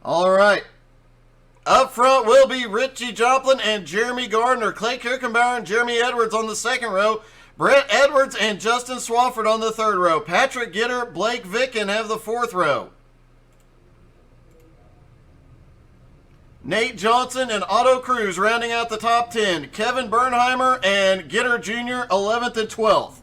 All right. Up front will be Richie Joplin and Jeremy Gardner. Clay Kirkenbauer and Jeremy Edwards on the second row. Brett Edwards and Justin Swafford on the third row. Patrick Gitter, Blake Vicken have the fourth row. Nate Johnson and Otto Cruz rounding out the top 10. Kevin Bernheimer and Gitter Jr. 11th and 12th.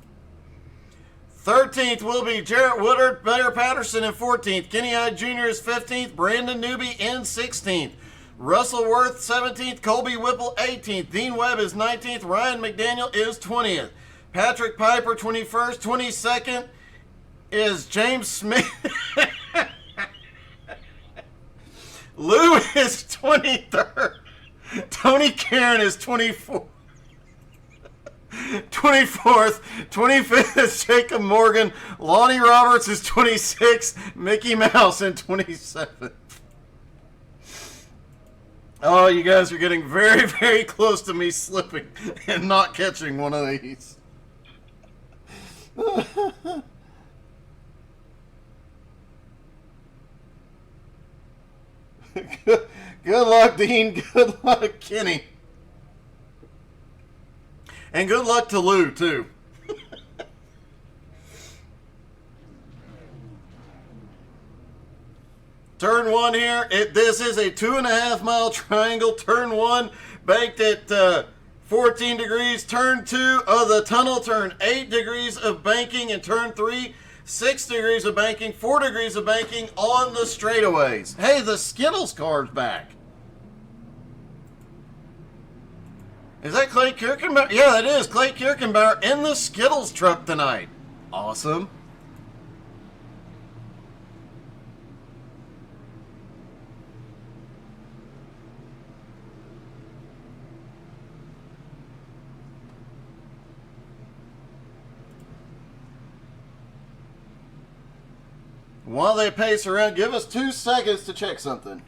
13th will be Jarrett Woodard, Better Patterson in 14th. Kenny Hyde Jr. is 15th. Brandon Newby in 16th. Russell Worth 17th. Colby Whipple 18th. Dean Webb is 19th. Ryan McDaniel is 20th. Patrick Piper 21st. 22nd is James Smith. Lou is 23rd. Tony Karen is 24th. 24th. 25th is Jacob Morgan. Lonnie Roberts is 26th. Mickey Mouse in 27th. Oh, you guys are getting very, very close to me slipping and not catching one of these. Good luck, Dean. Good luck, Kenny. And good luck to Lou, too. Turn one here. This is a 2.5 mile triangle. Turn one banked at 14 degrees. Turn two of the tunnel, turn 8 degrees of banking. And turn three, 6 degrees of banking, 4 degrees of banking on the straightaways. Hey, the Skittles car's back. Is that Clay Kirkenbauer? Yeah, that is Clay Kirkenbauer in the Skittles truck tonight. Awesome. While they pace around, give us 2 seconds to check something.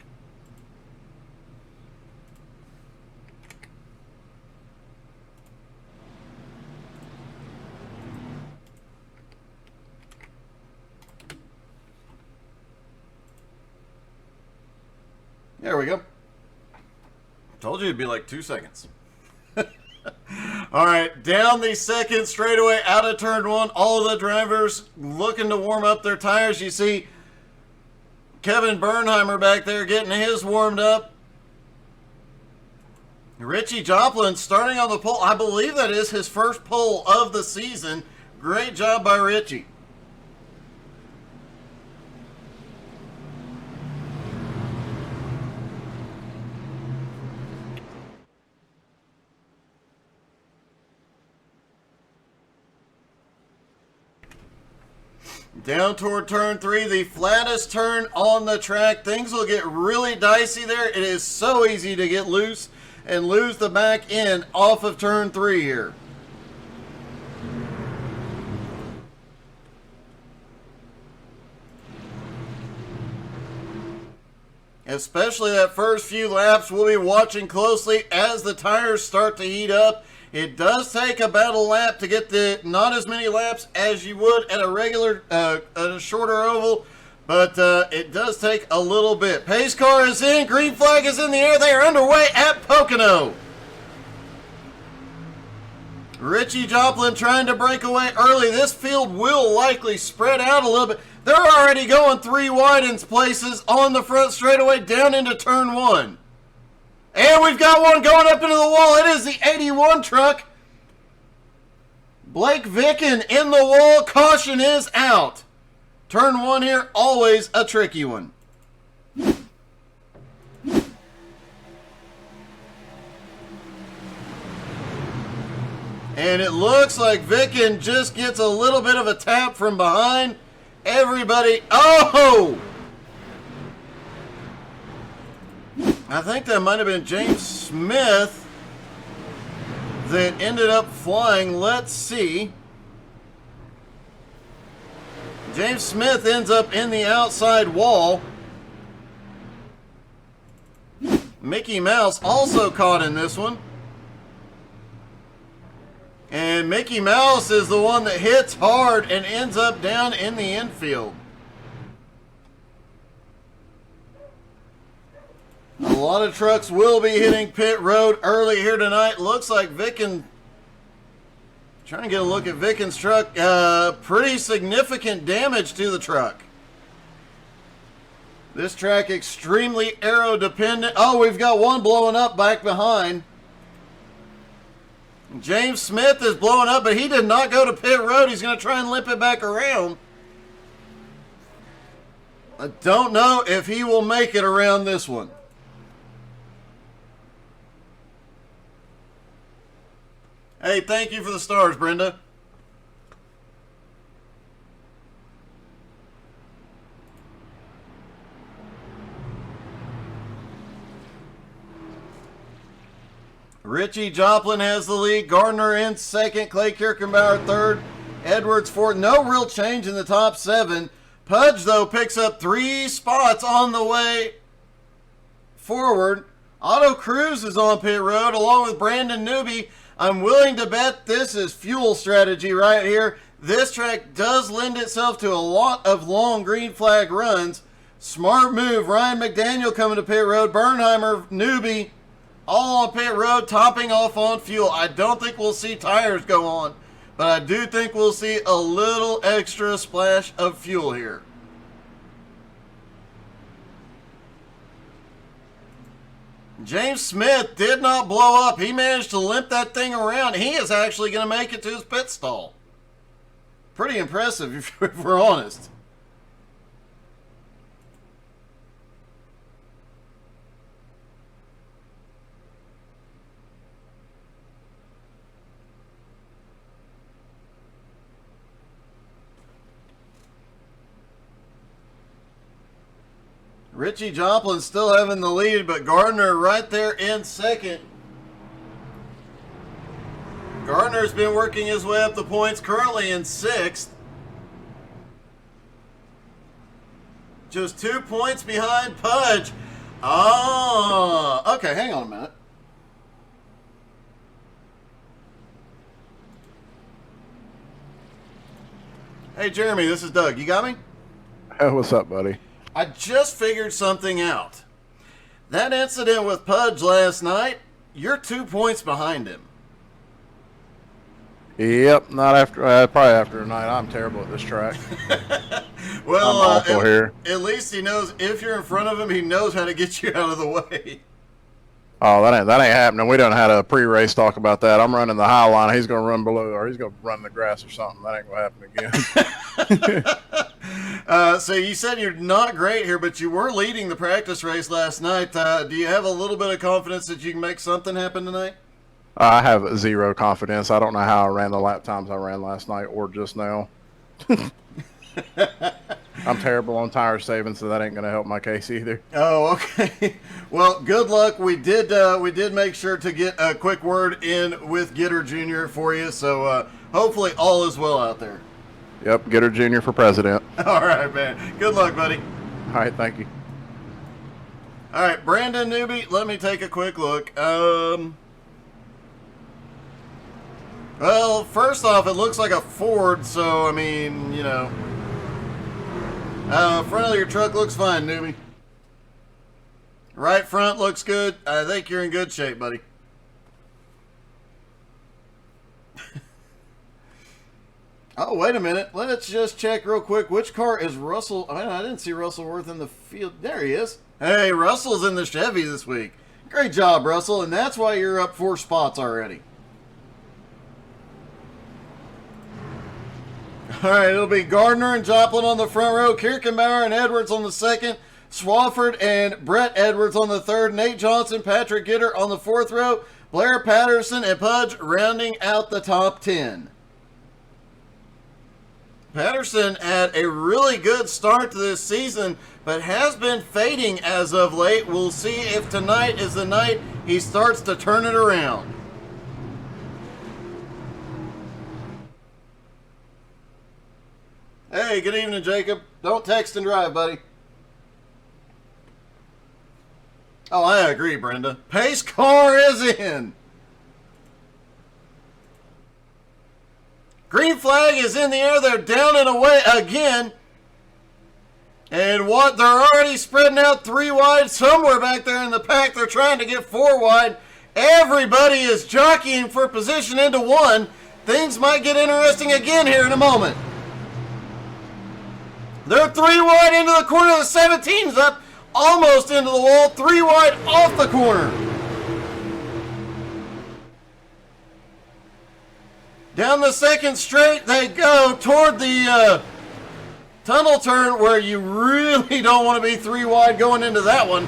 There we go. Told you it'd be like 2 seconds. All right, down the second straightaway out of turn one. All the drivers looking to warm up their tires. You see Kevin Bernheimer back there getting his warmed up. Richie Joplin starting on the pole. I believe that is his first pole of the season. Great job by Richie. Down toward turn three, the flattest turn on the track. Things will get really dicey there. It is so easy to get loose and lose the back end off of turn three here. Especially that first few laps, we'll be watching closely as the tires start to heat up. It does take about a lap to get not as many laps as you would at a regular, at a shorter oval, but it does take a little bit. Pace car is in, green flag is in the air. They are underway at Pocono. Richie Joplin trying to break away early. This field will likely spread out a little bit. They're already going 3 wide in places on the front straightaway down into turn one. And we've got one going up into the wall. It is the 81 truck. Blake Vicken in the wall. Caution is out. Turn one here, always a tricky one. And it looks like Vicken just gets a little bit of a tap from behind. Everybody, oh! I think that might have been James Smith that ended up flying. Let's see. James Smith ends up in the outside wall. Mickey Mouse also caught in this one. And Mickey Mouse is the one that hits hard and ends up down in the infield. A lot of trucks will be hitting pit road early here tonight. Looks like Vicken, trying to get a look at Vicken's truck. Pretty significant damage to the truck. This track extremely aero dependent. Oh, we've got one blowing up back behind. James Smith is blowing up, but he did not go to pit road. He's going to try and limp it back around. I don't know if he will make it around this one. Hey, thank you for the stars, Brenda. Richie Joplin has the lead. Gardner in second. Clay Kirkenbauer third. Edwards fourth. No real change in the top 7. Pudge, though, picks up 3 spots on the way forward. Otto Cruz is on pit road along with Brandon Newby. I'm willing to bet this is fuel strategy right here. This track does lend itself to a lot of long green flag runs. Smart move. Ryan McDaniel coming to pit road. Bernheimer, Newby, all on pit road, topping off on fuel. I don't think we'll see tires go on, but I do think we'll see a little extra splash of fuel here. James Smith did not blow up. He managed to limp that thing around. He is actually going to make it to his pit stall. Pretty impressive, if we're honest. Richie Joplin still having the lead, but Gardner right there in second. Gardner's been working his way up the points, currently in 6th. Just 2 points behind Pudge. Oh, okay, hang on a minute. Hey, Jeremy, this is Doug. You got me? Hey, what's up, buddy? I just figured something out. That incident with Pudge last night, you're 2 points behind him. Yep, not after, probably after tonight. I'm terrible at this track. Well, I'm awful here. At least he knows if you're in front of him, he knows how to get you out of the way. Oh, that ain't happening. We done had a pre-race talk about that. I'm running the high line. He's going to run below, or he's going to run the grass or something. That ain't going to happen again. So you said you're not great here, but you were leading the practice race last night. Do you have a little bit of confidence that you can make something happen tonight? I have 0 confidence. I don't know how I ran the lap times I ran last night or just now. I'm terrible on tire saving, so that ain't going to help my case either. Oh, okay. Well, good luck. We did make sure to get a quick word in with Gitter Jr. for you, so hopefully all is well out there. Yep, Gitter Jr. for president. All right, man. Good luck, buddy. All right, thank you. All right, Brandon Newby, let me take a quick look. Well, first off, it looks like a Ford, so, I mean, you know. Front of your truck looks fine, Newbie. Right front looks good. I think you're in good shape, buddy. Oh, wait a minute. Let's just check real quick. Which car is Russell? I didn't see Russell Worth in the field. There he is. Hey, Russell's in the Chevy this week. Great job, Russell, and that's why you're up 4 spots already. All right, it'll be Gardner and Joplin on the front row, Kirkenbauer and Edwards on the second, Swafford and Brett Edwards on the third, Nate Johnson, Patrick Gitter on the fourth row, Blair Patterson and Pudge rounding out the top 10. Patterson had a really good start to this season, but has been fading as of late. We'll see if tonight is the night he starts to turn it around. Hey, good evening, Jacob. Don't text and drive, buddy. Oh, I agree, Brenda. Pace car is in. Green flag is in the air. They're down and away again. And what? They're already spreading out 3 wide somewhere back there in the pack. They're trying to get 4 wide. Everybody is jockeying for position into 1. Things might get interesting again here in a moment. They're 3 wide into the corner. The 17's up almost into the wall. 3 wide off the corner. Down the second straight they go toward the tunnel turn, where you really don't want to be 3 wide going into that one.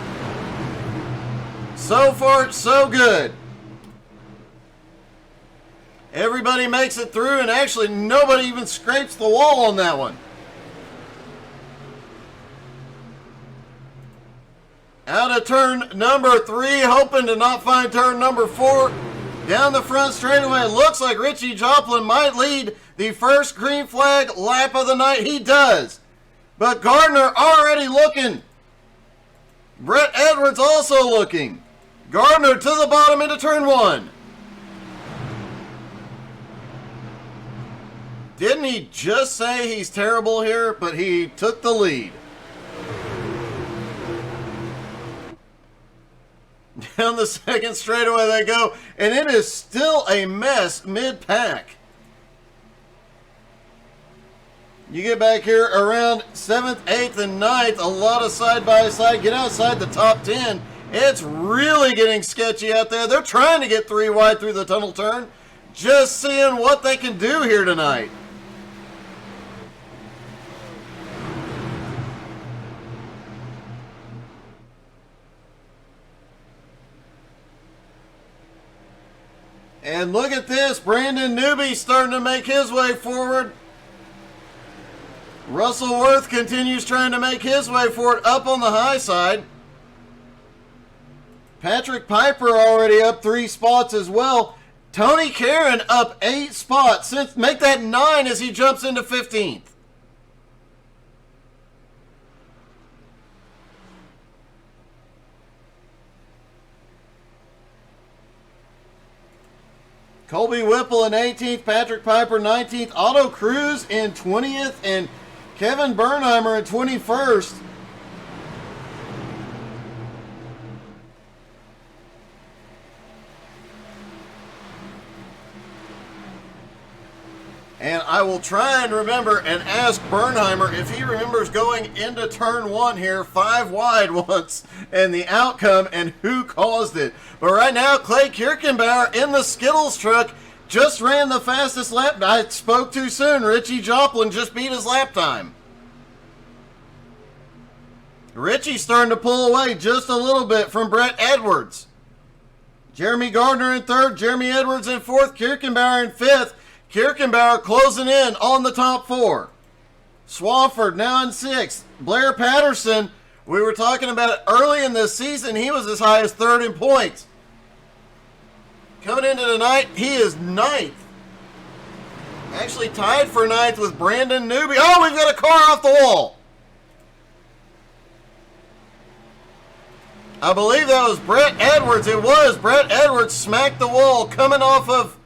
So far, so good. Everybody makes it through, and actually nobody even scrapes the wall on that one. Out of turn number 3, hoping to not find turn number 4. Down the front straightaway, it looks like Richie Joplin might lead the first green flag lap of the night. He does. But Gardner already looking. Brett Edwards also looking. Gardner to the bottom into turn 1. Didn't he just say he's terrible here? But he took the lead. Down the second straightaway they go, and it is still a mess mid-pack. You get back here around 7th, 8th, and 9th, a lot of side-by-side. Get outside the top 10. It's really getting sketchy out there. They're trying to get 3 wide through the tunnel turn. Just seeing what they can do here tonight. And look at this, Brandon Newby starting to make his way forward. Russell Worth continues trying to make his way forward up on the high side. Patrick Piper already up 3 spots as well. Tony Caron up 8 spots. Make that 9 as he jumps into 15th. Colby Whipple in 18th, Patrick Piper 19th, Otto Cruz in 20th, and Kevin Bernheimer in 21st. And I will try and remember and ask Bernheimer if he remembers going into turn 1 here 5 wide once and the outcome and who caused it. But right now, Clay Kirkenbauer in the Skittles truck just ran the fastest lap. I spoke too soon. Richie Joplin just beat his lap time. Richie's starting to pull away just a little bit from Brett Edwards. Jeremy Gardner in 3rd, Jeremy Edwards in 4th, Kirkenbauer in 5th. Kirkenbauer closing in on the top 4. Swafford now in 6th. Blair Patterson, we were talking about it early in this season. He was as high as 3rd in points. Coming into tonight, he is 9th. Actually tied for 9th with Brandon Newby. Oh, we've got a car off the wall. I believe that was Brett Edwards. It was. Brett Edwards smacked the wall coming off of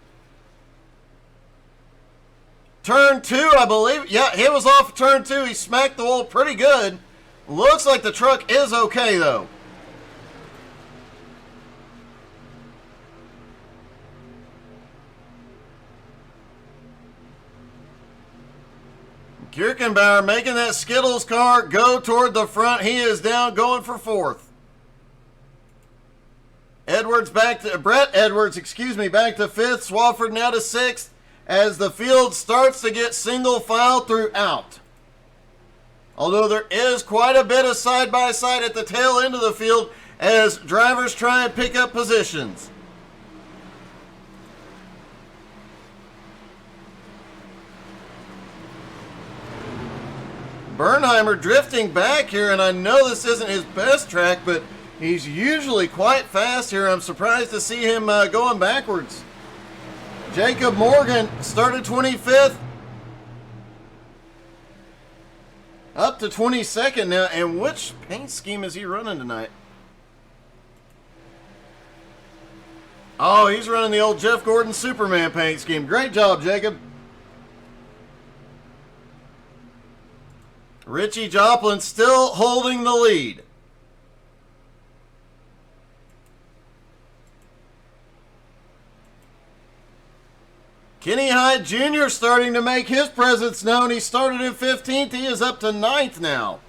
turn 2, I believe. Yeah, he was off turn 2. He smacked the wall pretty good. Looks like the truck is okay, though. Kirkenbauer making that Skittles car go toward the front. He is down, going for 4th. Brett Edwards, back to 5th. Swafford now to 6th. As the field starts to get single file throughout. Although there is quite a bit of side-by-side at the tail end of the field as drivers try and pick up positions. Bernheimer drifting back here, and I know this isn't his best track, but he's usually quite fast here. I'm surprised to see him going backwards. Jacob Morgan started 25th. Up to 22nd now. And which paint scheme is he running tonight? Oh, he's running the old Jeff Gordon Superman paint scheme. Great job, Jacob. Richie Joplin still holding the lead. Kenny Hyde Jr. starting to make his presence known. He started in 15th. He is up to 9th now.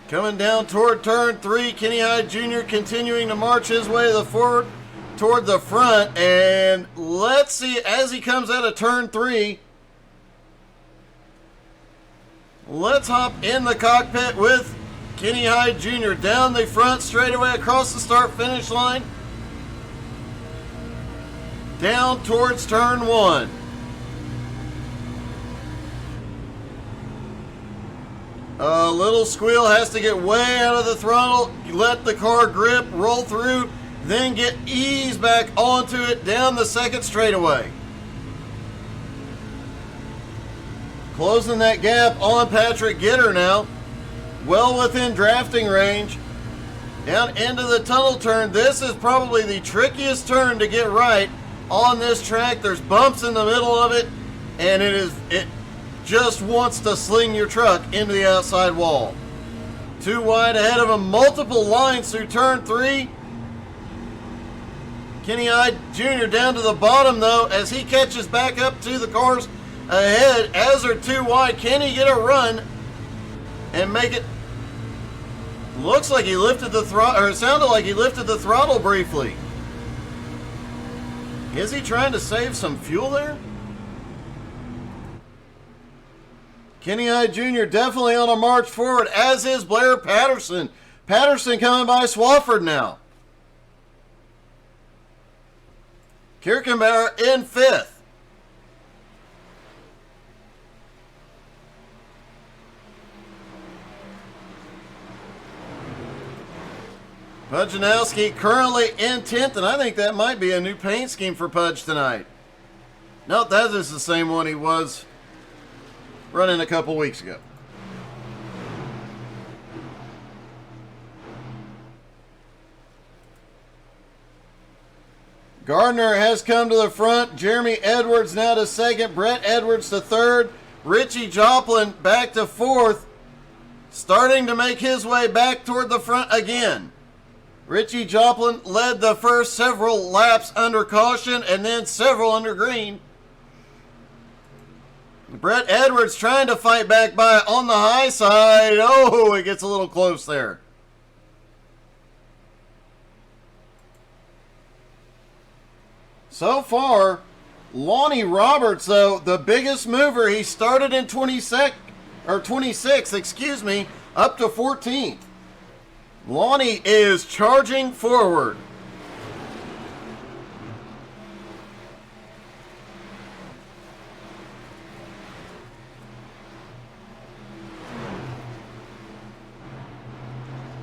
Coming down toward turn 3, Kenny Hyde Jr. continuing to march his way toward the front. And let's see, as he comes out of turn 3, let's hop in the cockpit with Kenny Hyde Jr. down the front straightaway across the start-finish line. Down towards turn 1. A little squeal, has to get way out of the throttle, let the car grip, roll through, then get ease back onto it down the second straightaway. Closing that gap on Patrick Gitter now. Well within drafting range. Down into the tunnel turn. This is probably the trickiest turn to get right on this track. There's bumps in the middle of it, and it just wants to sling your truck into the outside wall. Too wide ahead of him. Multiple lines through turn 3. Kenny Hyde Jr. down to the bottom, though, as he catches back up to the cars ahead. As they're too wide, can he get a run and make it? Looks like he lifted the throttle, or it sounded like he lifted the throttle briefly. Is he trying to save some fuel there? Kenny Hyde Jr. definitely on a march forward, as is Blair Patterson. Patterson coming by Swafford now. Kirkenbauer in 5th. Pudge Nowski currently in 10th, and I think that might be a new paint scheme for Pudge tonight. No, that is the same one he was running a couple weeks ago. Gardner has come to the front. Jeremy Edwards now to 2nd. Brett Edwards to 3rd. Richie Joplin back to 4th. Starting to make his way back toward the front again. Richie Joplin led the first several laps under caution and then several under green. Brett Edwards trying to fight back by on the high side. Oh, it gets a little close there. So far, Lonnie Roberts, though, the biggest mover. He started in 26, up to 14th. Lonnie is charging forward.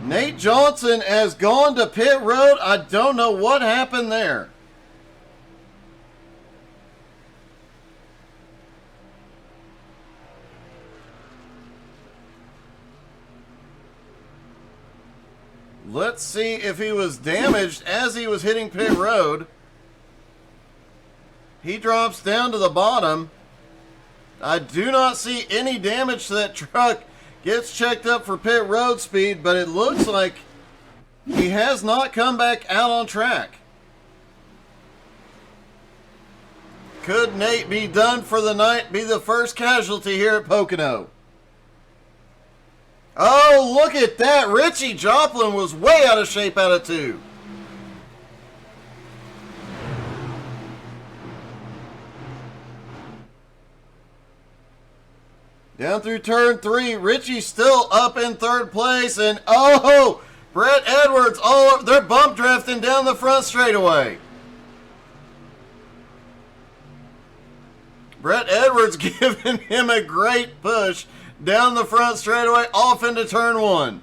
Nate Johnson has gone to pit road. I don't know what happened there. Let's see if he was damaged as he was hitting pit road. He drops down to the bottom. I do not see any damage to that truck. Gets checked up for pit road speed, but it looks like he has not come back out on track. Could Nate be done for the night, be the first casualty here at Pocono? Oh, look at that. Richie Joplin was way out of shape out of 2. Down through turn 3, Richie still up in 3rd place, and oh, Brett Edwards, they're bump drafting down the front straightaway. Brett Edwards giving him a great push down the front straightaway, off into turn 1.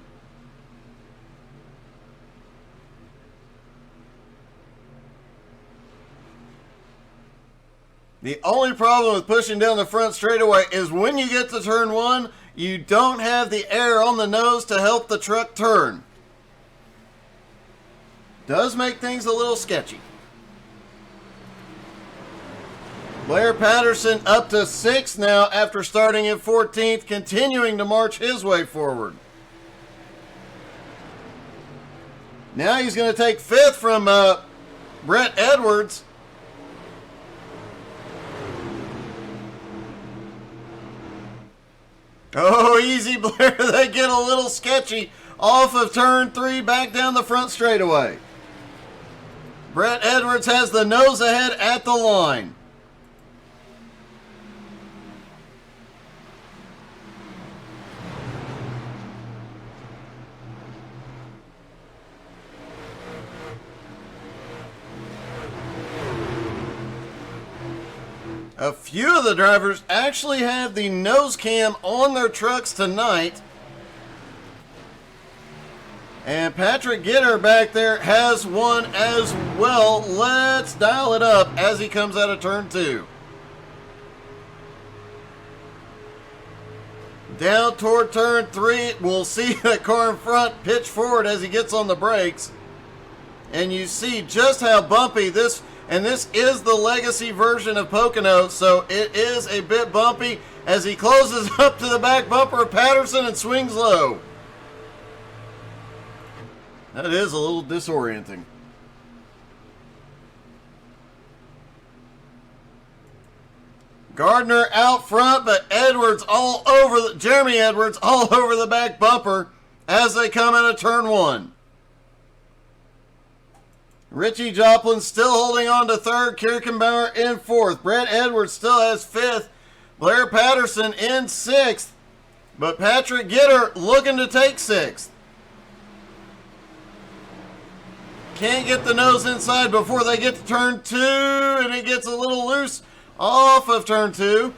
The only problem with pushing down the front straightaway is when you get to turn 1, you don't have the air on the nose to help the truck turn. does make things a little sketchy. Blair Patterson up to 6th now after starting in 14th, continuing to march his way forward. Now he's going to take 5th from Brett Edwards. Oh, easy, Blair. They get a little sketchy off of turn 3 back down the front straightaway. Brett Edwards has the nose ahead at the line. A few of the drivers actually have the nose cam on their trucks tonight. And Patrick Gitter back there has one as well. Let's dial it up as he comes out of turn 2. Down toward turn 3, we'll see the car in front pitch forward as he gets on the brakes. And you see just how bumpy this. And this is the legacy version of Pocono, so it is a bit bumpy as he closes up to the back bumper of Patterson and swings low. That is a little disorienting. Gardner out front, but Jeremy Edwards all over the back bumper as they come out of turn 1. Richie Joplin still holding on to 3rd. Kirkenbauer in 4th. Brett Edwards still has 5th. Blair Patterson in 6th. But Patrick Gitter looking to take 6th. Can't get the nose inside before they get to turn 2. And it gets a little loose off of turn 2.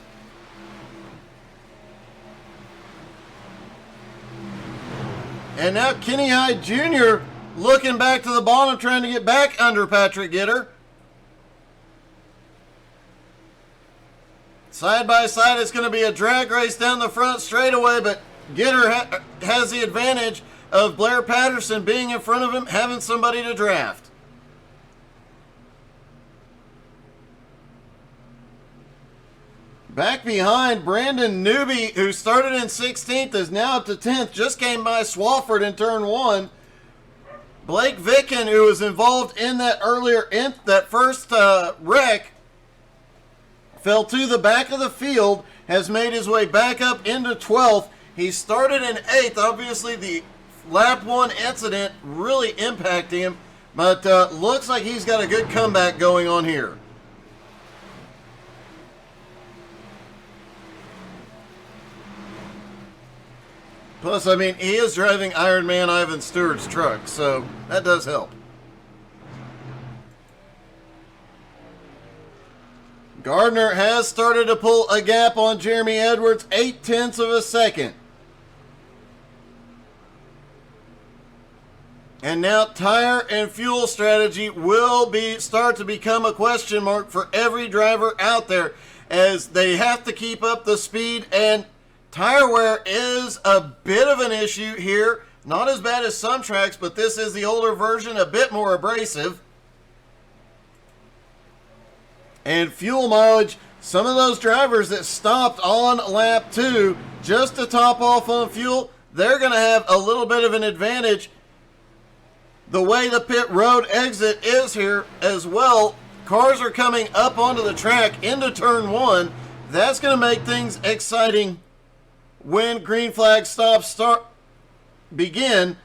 And now Kenny Hyde Jr. looking back to the bottom, trying to get back under Patrick Gitter. Side by side, it's going to be a drag race down the front straightaway, but Gitter has the advantage of Blair Patterson being in front of him, having somebody to draft. Back behind, Brandon Newby, who started in 16th, is now up to 10th. Just came by Swafford in turn 1. Blake Vicken, who was involved in that first wreck, fell to the back of the field, has made his way back up into 12th. He started in 8th. Obviously, the lap 1 incident really impacting him, but looks like he's got a good comeback going on here. Plus, I mean, he is driving Iron Man Ivan Stewart's truck, so that does help. Gardner has started to pull a gap on Jeremy Edwards, 0.8 of a second. And now tire and fuel strategy will start to become a question mark for every driver out there, as they have to keep up the speed, and tire wear is a bit of an issue here. Not as bad as some tracks, but this is the older version, a bit more abrasive. And fuel mileage, some of those drivers that stopped on lap 2 just to top off on fuel, they're going to have a little bit of an advantage. The way the pit road exit is here as well, cars are coming up onto the track into turn 1. That's going to make things exciting when green flag stops begin.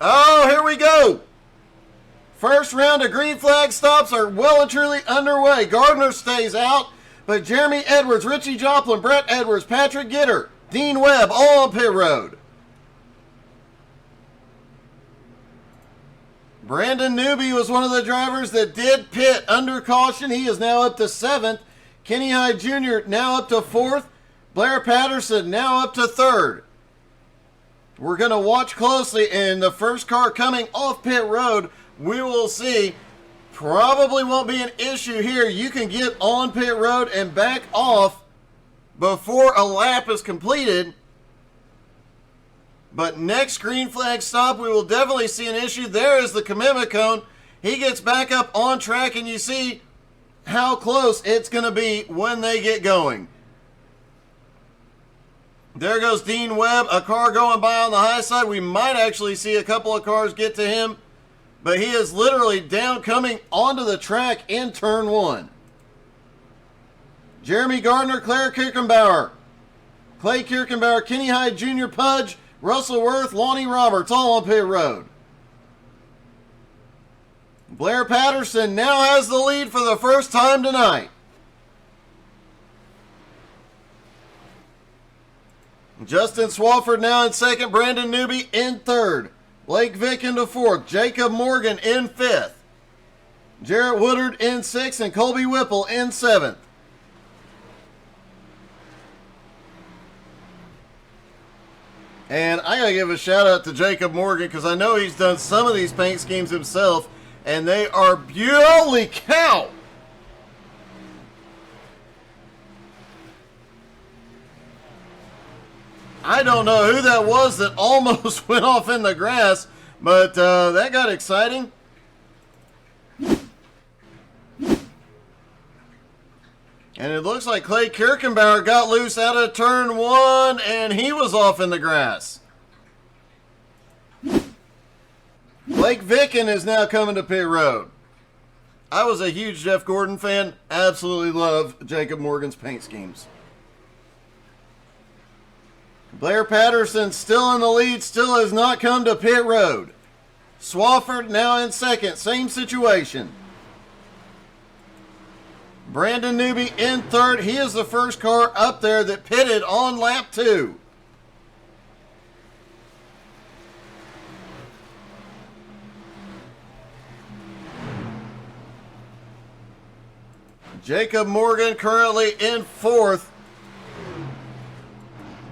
Oh, here we go. First round of green flag stops are well and truly underway. Gardner stays out, but Jeremy Edwards, Richie Joplin, Brett Edwards, Patrick Gitter, Dean Webb, all on pit road. Brandon Newby was one of the drivers that did pit under caution. He is now up to 7th. Kenny Hyde Jr. now up to 4th. Blair Patterson now up to 3rd. We're going to watch closely, and the first car coming off pit road, we will see. Probably won't be an issue here. You can get on pit road and back off before a lap is completed. But next green flag stop, we will definitely see an issue. There is the commitment cone. He gets back up on track, and you see how close it's going to be when they get going. There goes Dean Webb, a car going by on the high side. We might actually see a couple of cars get to him, but he is literally down coming onto the track in turn 1. Jeremy Gardner, Clay Kirkenbauer, Kenny Hyde Jr., Pudge, Russell Worth, Lonnie Roberts, all on pit road. Blair Patterson now has the lead for the first time tonight. Justin Swafford now in second, Brandon Newby in third, Blake Vick into fourth, Jacob Morgan in fifth, Jarrett Woodard in sixth, and Colby Whipple in seventh. And I gotta give a shout out to Jacob Morgan because I know he's done some of these paint schemes himself, and they are holy cow! I don't know who that was that almost went off in the grass, but that got exciting. And it looks like Clay Kirkenbauer got loose out of turn 1, and he was off in the grass. Blake Vicken is now coming to pit road. I was a huge Jeff Gordon fan. Absolutely love Jacob Morgan's paint schemes. Blair Patterson still in the lead, still has not come to pit road. Swafford now in second, same situation. Brandon Newby in third. He is the first car up there that pitted on lap 2. Jacob Morgan currently in fourth.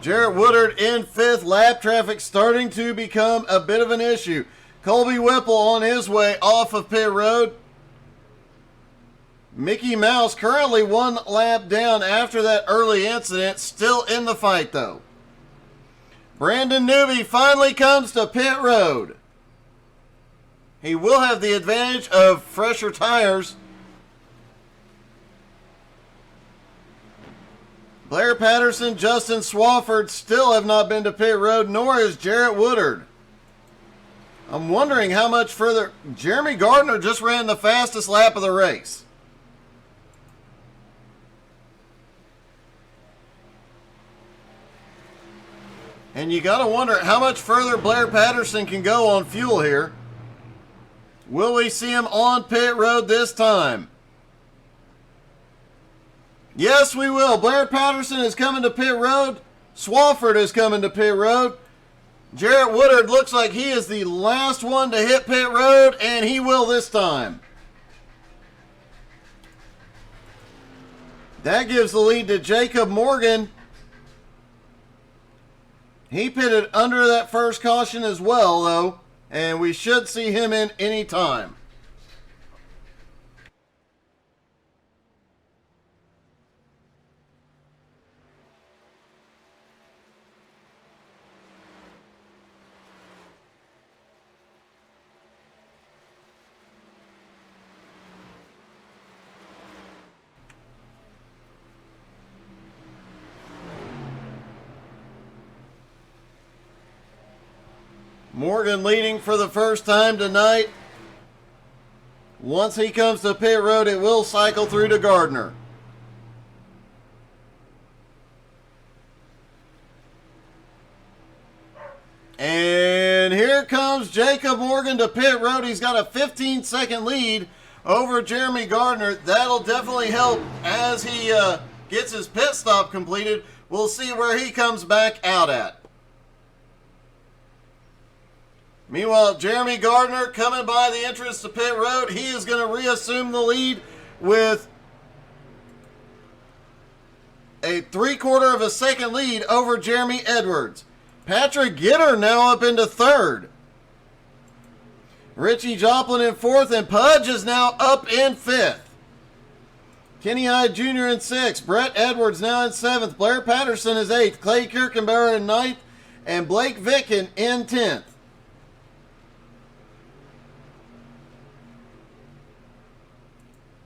Jarrett Woodard in fifth. Lap traffic starting to become a bit of an issue. Colby Whipple on his way off of pit road. Mickey Mouse currently 1 lap down after that early incident. Still in the fight though. Brandon Newby finally comes to pit road. He will have the advantage of fresher tires. Blair Patterson, Justin Swafford still have not been to pit road, nor is Jarrett Woodard. I'm wondering how much further. Jeremy Gardner just ran the fastest lap of the race. And you got to wonder how much further Blair Patterson can go on fuel here. Will we see him on pit road this time? Yes, we will. Blair Patterson is coming to pit road. Swafford is coming to pit road. Jarrett Woodard looks like he is the last one to hit pit road, and he will this time. That gives the lead to Jacob Morgan. He pitted under that first caution as well, though, and we should see him in any time. Morgan leading for the first time tonight. Once he comes to pit road, it will cycle through to Gardner. And here comes Jacob Morgan to pit road. He's got a 15-second lead over Jeremy Gardner. That'll definitely help as he gets his pit stop completed. We'll see where he comes back out at. Meanwhile, Jeremy Gardner coming by the entrance to pit road. He is going to reassume the lead with a 3/4 of a second lead over Jeremy Edwards. Patrick Gitter now up into third. Richie Joplin in fourth, and Pudge is now up in fifth. Kenny Hyde Jr. in sixth. Brett Edwards now in seventh. Blair Patterson is eighth. Clay Kirkenbauer in ninth. and Blake Vicken in 10th.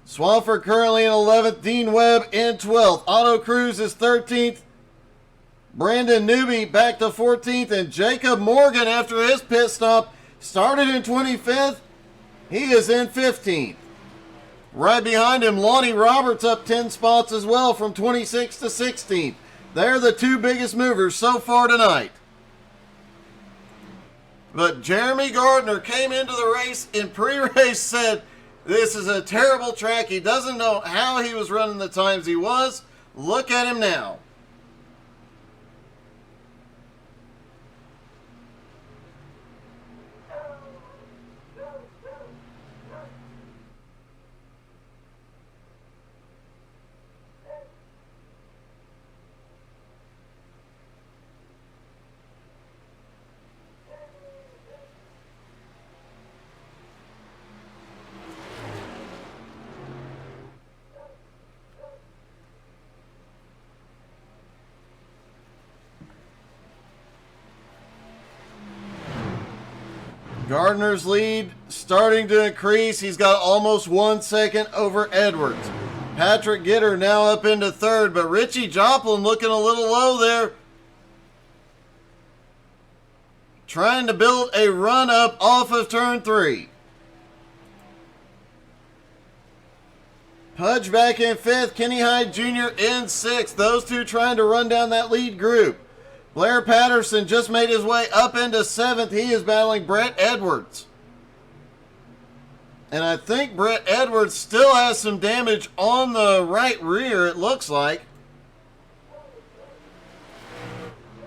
Swafford currently in 11th. Dean Webb in 12th. Otto Cruz is 13th. Brandon Newby back to 14th. And Jacob Morgan, after his pit stop, started in 25th. He is in 15th. Right behind him, Lonnie Roberts up 10 spots as well from 26th to 16th. They're the two biggest movers so far tonight. But Jeremy Gardner came into the race in pre-race, said, this is a terrible track. He doesn't know how he was running the times he was. Look at him now. Gardner's lead starting to increase. He's got almost 1 second over Edwards. Patrick Gitter now up into third, but Richie Joplin looking a little low there. Trying to build a run up off of turn 3. Pudge back in 5th. Kenny Hyde Jr. in 6th. Those two trying to run down that lead group. Blair Patterson just made his way up into 7th. He is battling Brett Edwards. And I think Brett Edwards still has some damage on the right rear, it looks like.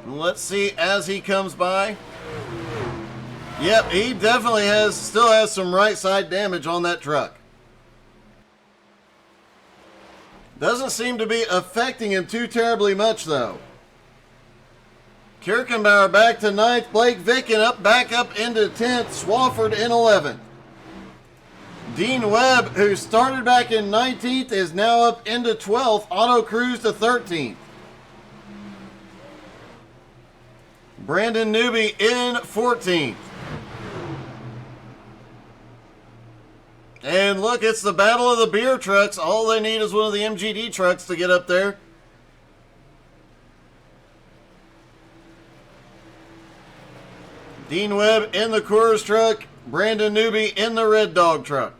Let's see as he comes by. Yep, he definitely still has some right side damage on that truck. Doesn't seem to be affecting him too terribly much, though. Kirkenbauer back to 9th. Blake Vicken back up into 10th. Swafford in 11th. Dean Webb, who started back in 19th, is now up into 12th. Otto Cruz to 13th. Brandon Newby in 14th. And look, it's the battle of the beer trucks. All they need is one of the MGD trucks to get up there. Dean Webb in the Coors truck. Brandon Newby in the Red Dog truck.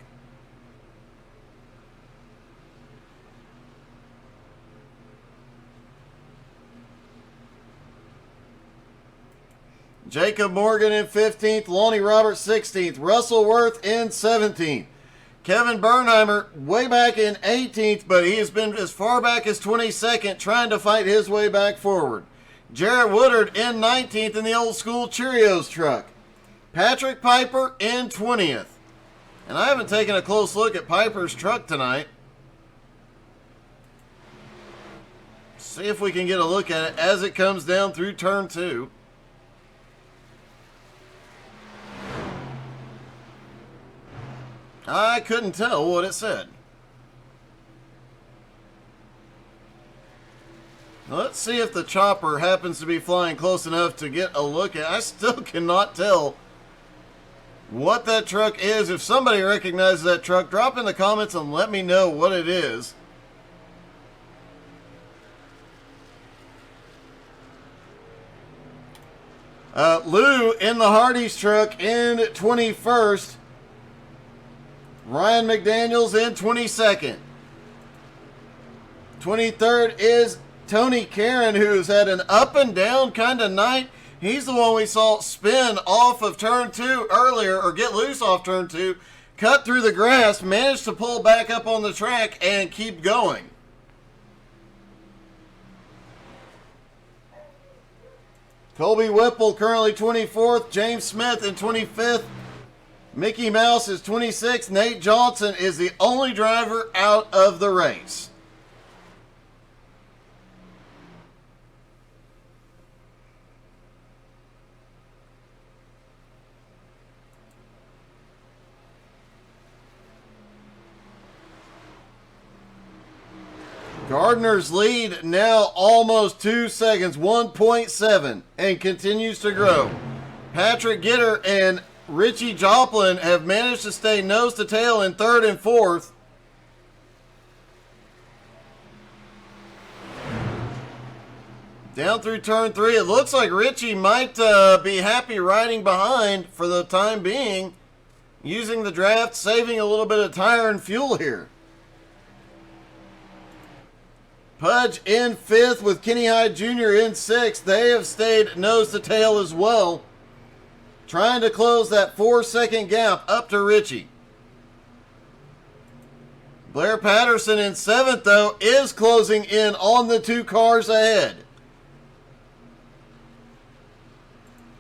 Jacob Morgan in 15th. Lonnie Roberts 16th. Russell Worth in 17th. Kevin Bernheimer way back in 18th, but he has been as far back as 22nd trying to fight his way back forward. Jarrett Woodard in 19th in the old school Cheerios truck. Patrick Piper in 20th. And I haven't taken a close look at Piper's truck tonight. See if we can get a look at it as it comes down through turn 2. I couldn't tell what it said. Let's see if the chopper happens to be flying close enough to get a look at. I still cannot tell what that truck is. If somebody recognizes that truck, drop in the comments and let me know what it is. Lou in the Hardee's truck in 21st. Ryan McDaniels in 22nd. 23rd is Tony Karen, who's had an up and down kind of night. He's the one we saw spin off of turn 2 earlier, or get loose off turn 2, cut through the grass, managed to pull back up on the track and keep going. Colby Whipple currently 24th. James Smith in 25th. Mickey Mouse is 26th. Nate Johnson is the only driver out of the race. Gardner's lead now almost 2 seconds, 1.7, and continues to grow. Patrick Gitter and Richie Joplin have managed to stay nose to tail in third and fourth. Down through turn 3, it looks like Richie might be happy riding behind for the time being, using the draft, saving a little bit of tire and fuel here. Pudge in 5th with Kenny Hyde Jr. in 6th. They have stayed nose to tail as well, trying to close that 4-second gap up to Richie. Blair Patterson in 7th, though, is closing in on the 2 cars ahead.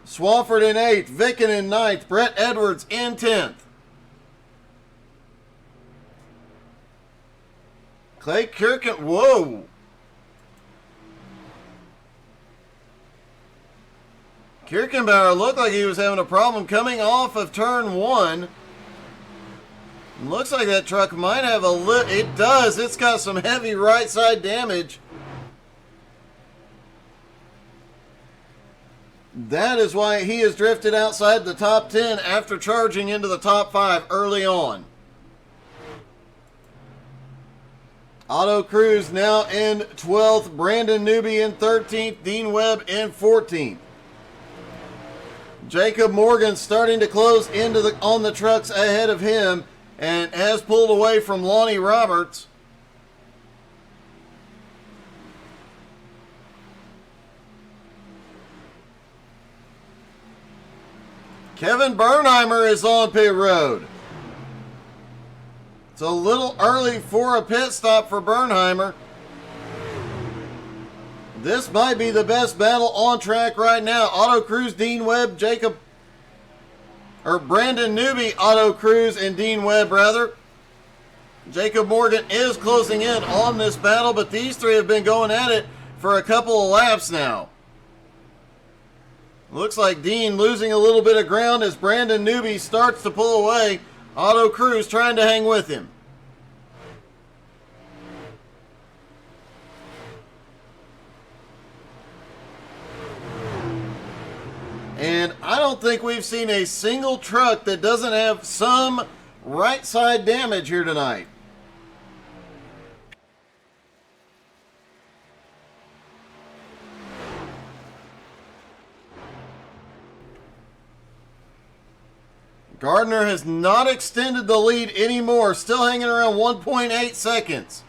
Swafford in 8th, Vicken in 9th, Brett Edwards in 10th. Clay Kirken, whoa. Kirkenbauer looked like he was having a problem coming off of turn 1. Looks like that truck might have a it does. It's got some heavy right side damage. That is why he has drifted outside the top 10 after charging into the top 5 early on. Otto Cruz now in 12th. Brandon Newby in 13th. Dean Webb in 14th. Jacob Morgan starting to close into on the trucks ahead of him and has pulled away from Lonnie Roberts. Kevin Bernheimer is on pit road. It's a little early for a pit stop for Bernheimer. This might be the best battle on track right now. Otto Cruz, Dean Webb, Brandon Newby, Otto Cruz, and Dean Webb, rather. Jacob Morgan is closing in on this battle, but these 3 have been going at it for a couple of laps now. Looks like Dean losing a little bit of ground as Brandon Newby starts to pull away. Otto Cruz trying to hang with him. And I don't think we've seen a single truck that doesn't have some right side damage here tonight. Gardner has not extended the lead anymore, still hanging around 1.8 seconds.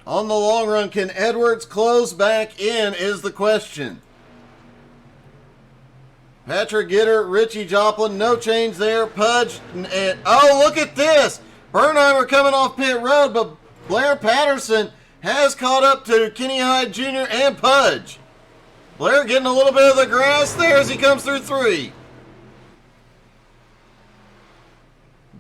On the long run, can Edwards close back in is the question. Patrick Gitter, Richie Joplin, no change there. Pudge, and oh, look at this. Bernheimer coming off pit road, but Blair Patterson has caught up to Kenny Hyde Jr. and Pudge. Blair getting a little bit of the grass there as he comes through 3.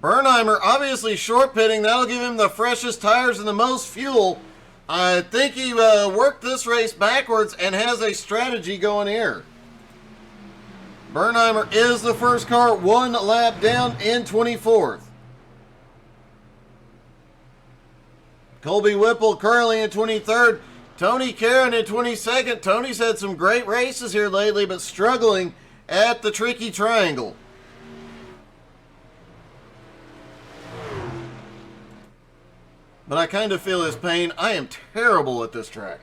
Bernheimer obviously short pitting. That'll give him the freshest tires and the most fuel. I think he worked this race backwards and has a strategy going here. Bernheimer is the first car, 1 lap down in 24th. Colby Whipple currently in 23rd. Tony Caron in 22nd. Tony's had some great races here lately, but struggling at the tricky triangle. But I kind of feel his pain. I am terrible at this track.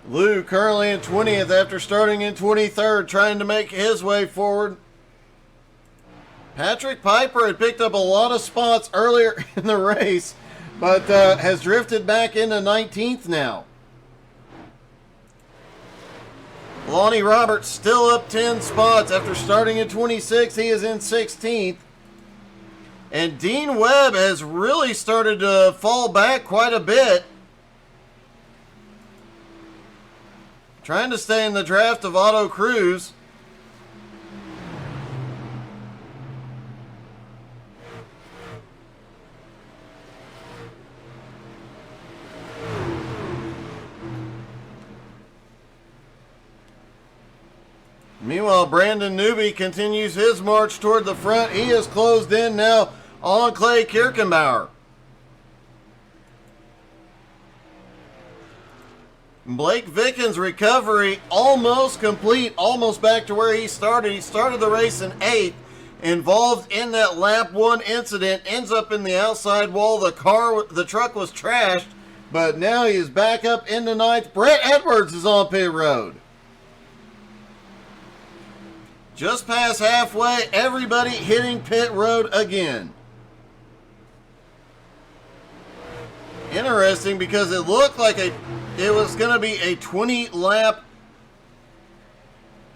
Lou currently in 20th after starting in 23rd, trying to make his way forward. Patrick Piper had picked up a lot of spots earlier in the race, but has drifted back into 19th now. Lonnie Roberts still up 10 spots after starting in 26th. He is in 16th. And Dean Webb has really started to fall back quite a bit, trying to stay in the draft of Otto Cruz. Meanwhile, Brandon Newby continues his march toward the front. He is closed in now on Clay Kirchenbauer. Blake Vickens' recovery almost complete, almost back to where he started. He started the race in 8th, involved in that lap 1 incident, ends up in the outside wall. The truck was trashed, but now he is back up into 9th. Brett Edwards is on pit road. Just past halfway, everybody hitting pit road again. Interesting, because it looked like it was going to be a 20-lap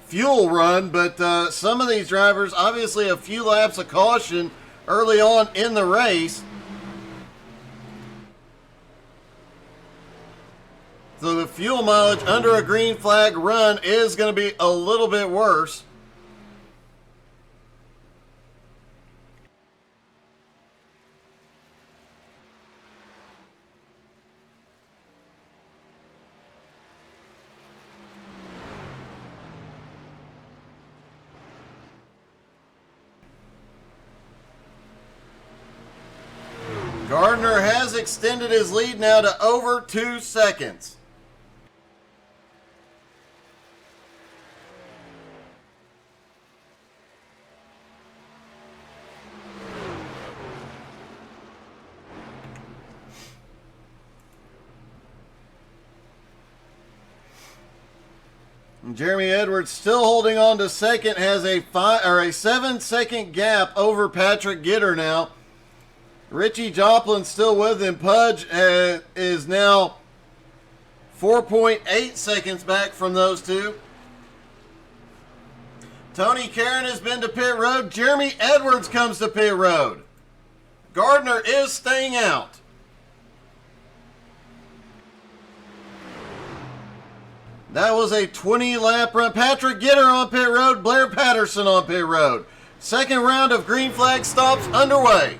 fuel run, but some of these drivers, obviously a few laps of caution early on in the race. So the fuel mileage under a green flag run is going to be a little bit worse. Gardner has extended his lead now to over 2 seconds. Jeremy Edwards still holding on to second, has a 7-second gap over Patrick Gitter now. Richie Joplin still with him. Pudge is now 4.8 seconds back from those two. Tony Karen has been to pit road. Jeremy Edwards comes to pit road. Gardner is staying out. That was a 20-lap run. Patrick Gitter on pit road. Blair Patterson on pit road. Second round of green flag stops underway.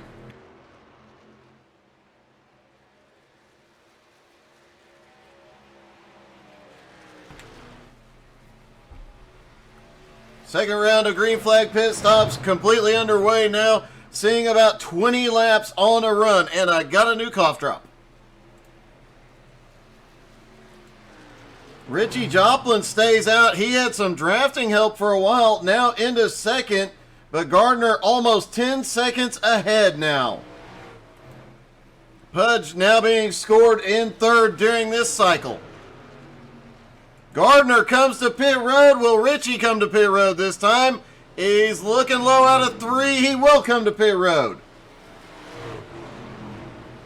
Second round of green flag pit stops completely underway now. Seeing about 20 laps on a run. And I got a new cough drop. Richie Joplin stays out. He had some drafting help for a while. Now into second. But Gardner almost 10 seconds ahead now. Pudge now being scored in third during this cycle. Gardner comes to pit road. Will Richie come to pit road this time? He's looking low out of 3. He will come to pit road.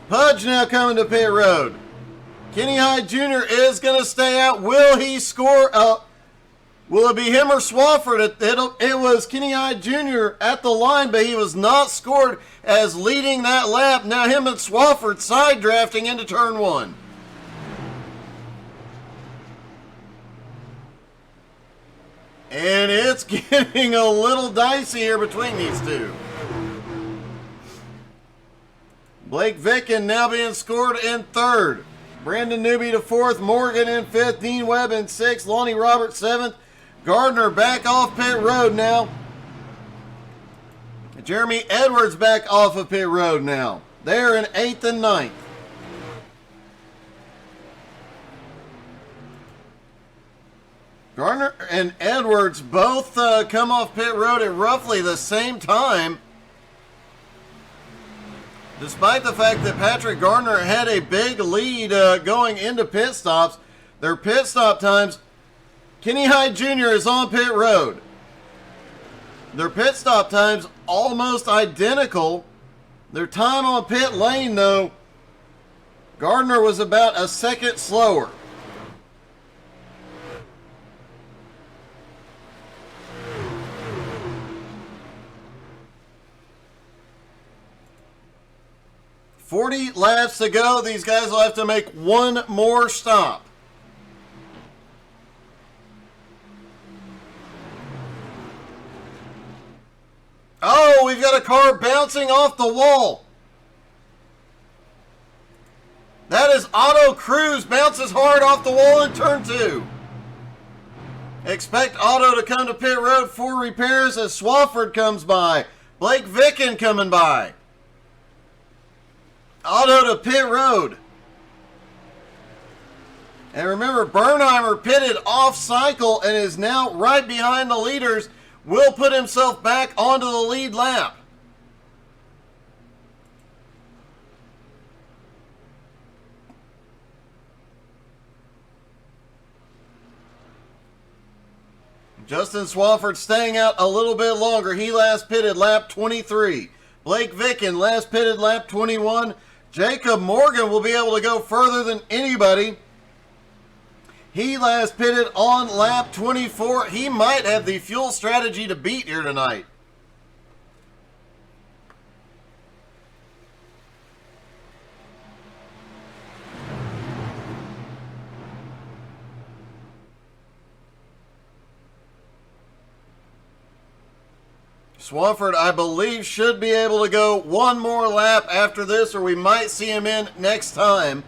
Pudge now coming to pit road. Kenny Hyde Jr. is going to stay out. Will he score up? Will it be him or Swafford? It was Kenny Hyde Jr. at the line, but he was not scored as leading that lap. Now him and Swafford side drafting into turn 1. And it's getting a little dicey here between these two. Blake Vicken now being scored in third. Brandon Newby to fourth. Morgan in fifth. Dean Webb in sixth. Lonnie Roberts seventh. Gardner back off pit road now. Jeremy Edwards back off of pit road now. They're in 8th and 9th. Gardner and Edwards both come off pit road at roughly the same time. Despite the fact that Patrick Gardner had a big lead going into pit stops, their pit stop times, Kenny Hyde Jr. is on pit road. Their pit stop times almost identical. Their time on pit lane, though, Gardner was about a second slower. .40 laps to go. These guys will have to make one more stop. Oh, we've got a car bouncing off the wall. That is Otto Cruz, bounces hard off the wall in turn 2. Expect Otto to come to pit road for repairs as Swafford comes by. Blake Vicken coming by. Otto to pit road. And remember, Bernheimer pitted off cycle and is now right behind the leaders. Will put himself back onto the lead lap. Justin Swafford staying out a little bit longer. He last pitted lap 23. Blake Vicken last pitted lap 21. Jacob Morgan will be able to go further than anybody. He last pitted on lap 24. He might have the fuel strategy to beat here tonight. Swafford, I believe, should be able to go one more lap after this, or we might see him in next time.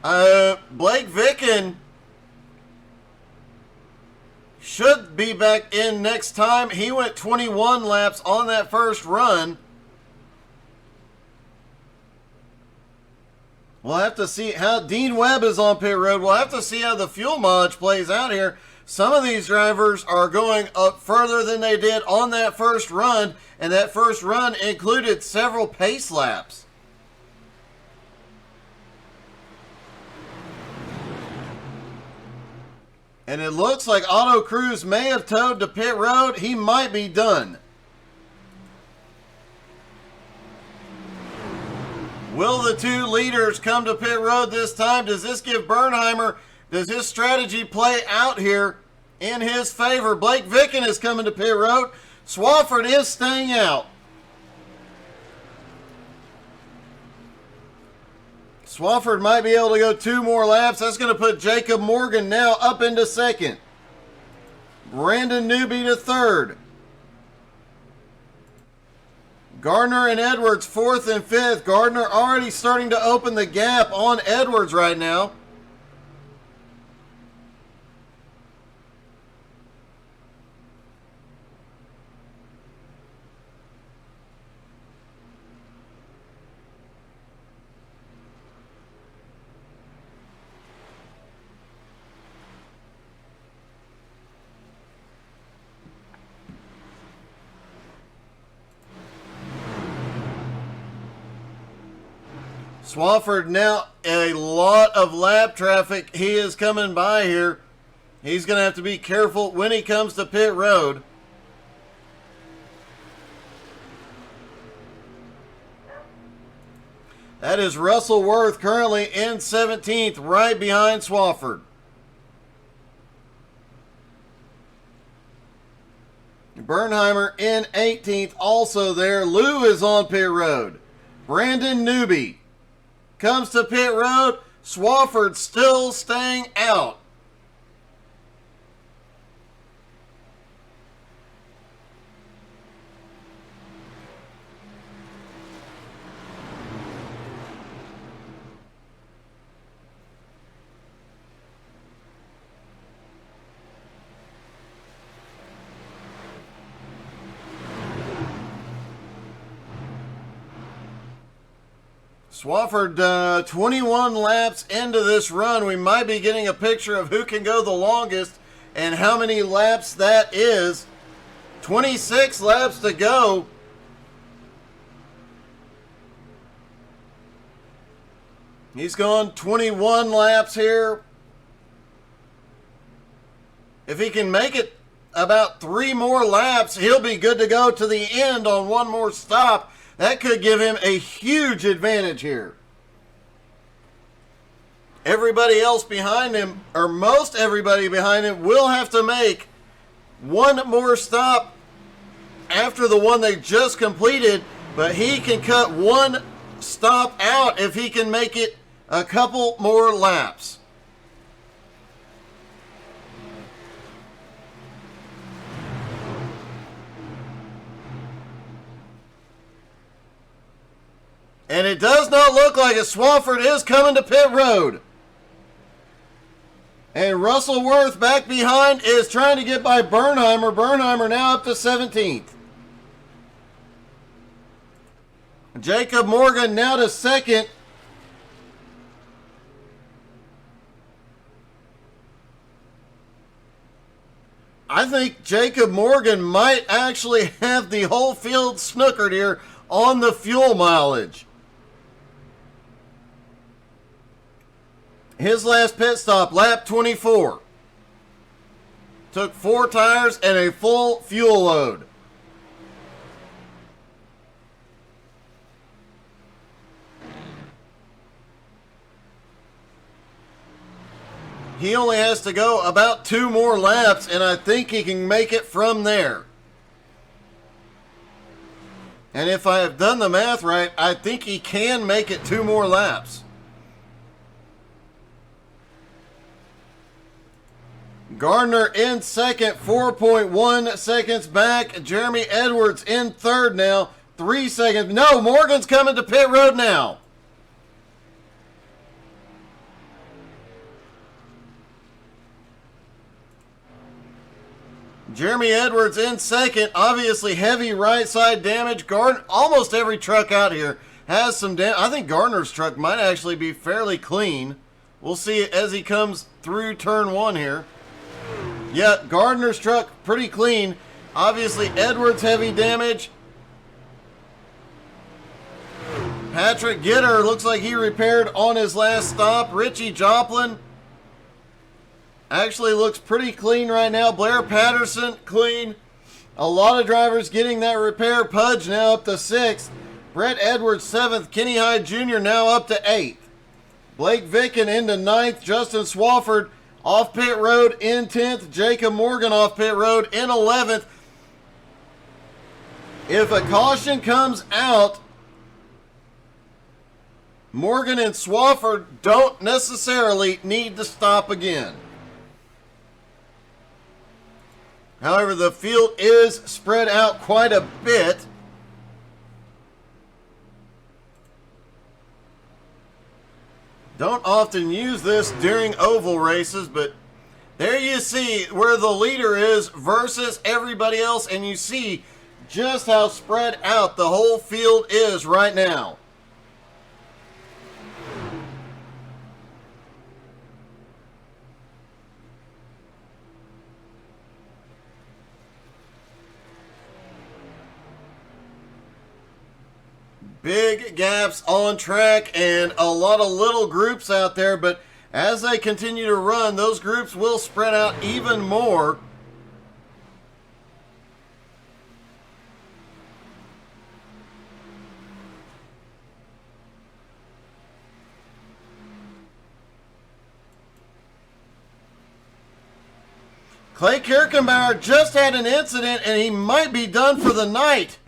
Blake Vicken should be back in next time. He went 21 laps on that first run. We'll have to see how Dean Webb is on pit road. We'll have to see how the fuel mileage plays out here. Some of these drivers are going up further than they did on that first run, and that first run included several pace laps. And it looks like Otto Cruz may have towed to pit road. He might be done. Will the two leaders come to pit road this time? Does this give Bernheimer, does his strategy play out here in his favor? Blake Vicken is coming to pit road. Swafford is staying out. Swafford might be able to go two more laps. That's going to put Jacob Morgan now up into second. Brandon Newby to third. Gardner and Edwards fourth and fifth. Gardner already starting to open the gap on Edwards right now. Swafford now a lot of lap traffic. He is coming by here. He's going to have to be careful when he comes to pit road. That is Russell Worth currently in 17th, right behind Swafford. Bernheimer in 18th, also there. Lou is on pit road. Brandon Newby comes to pit road. Swafford still staying out. Swafford, 21 laps into this run. We might be getting a picture of who can go the longest and how many laps that is. 26 laps to go. He's gone 21 laps here. If he can make it about 3 more laps, he'll be good to go to the end on one more stop. That could give him a huge advantage here. Everybody else behind him, or most everybody behind him, will have to make one more stop after the one they just completed, but he can cut one stop out if he can make it a couple more laps. And it does not look like it. Swafford is coming to pit road. And Russell Worth back behind is trying to get by Bernheimer. Bernheimer now up to 17th. Jacob Morgan now to second. I think Jacob Morgan might actually have the whole field snookered here on the fuel mileage. His last pit stop, lap 24. Took 4 tires and a full fuel load. He only has to go about 2 more laps, and I think he can make it from there. And if I have done the math right, I think he can make it 2 more laps. Gardner in second, 4.1 seconds back. Jeremy Edwards in third now, 3 seconds. No, Morgan's coming to pit road now. Jeremy Edwards in second. Obviously heavy right side damage. Gardner, almost every truck out here has some damage. I think Gardner's truck might actually be fairly clean. We'll see it as he comes through turn 1 here. Yeah, Gardner's truck pretty clean. Obviously Edwards heavy damage. Patrick Gitter looks like he repaired on his last stop. Richie Joplin actually looks pretty clean right now. Blair Patterson, clean. A lot of drivers getting that repair. Pudge now up to 6th. Brett Edwards 7th. Kenny Hyde Jr. now up to 8th. Blake Vicken into 9th. Justin Swafford off pit road in 10th. Jacob Morgan off pit road in 11th. If a caution comes out, Morgan and Swafford don't necessarily need to stop again. However, the field is spread out quite a bit. Don't often use this during oval races, but there you see where the leader is versus everybody else, and you see just how spread out the whole field is right now. Big gaps on track and a lot of little groups out there, but as they continue to run, those groups will spread out even more. Clay Kirkenbauer just had an incident and he might be done for the night.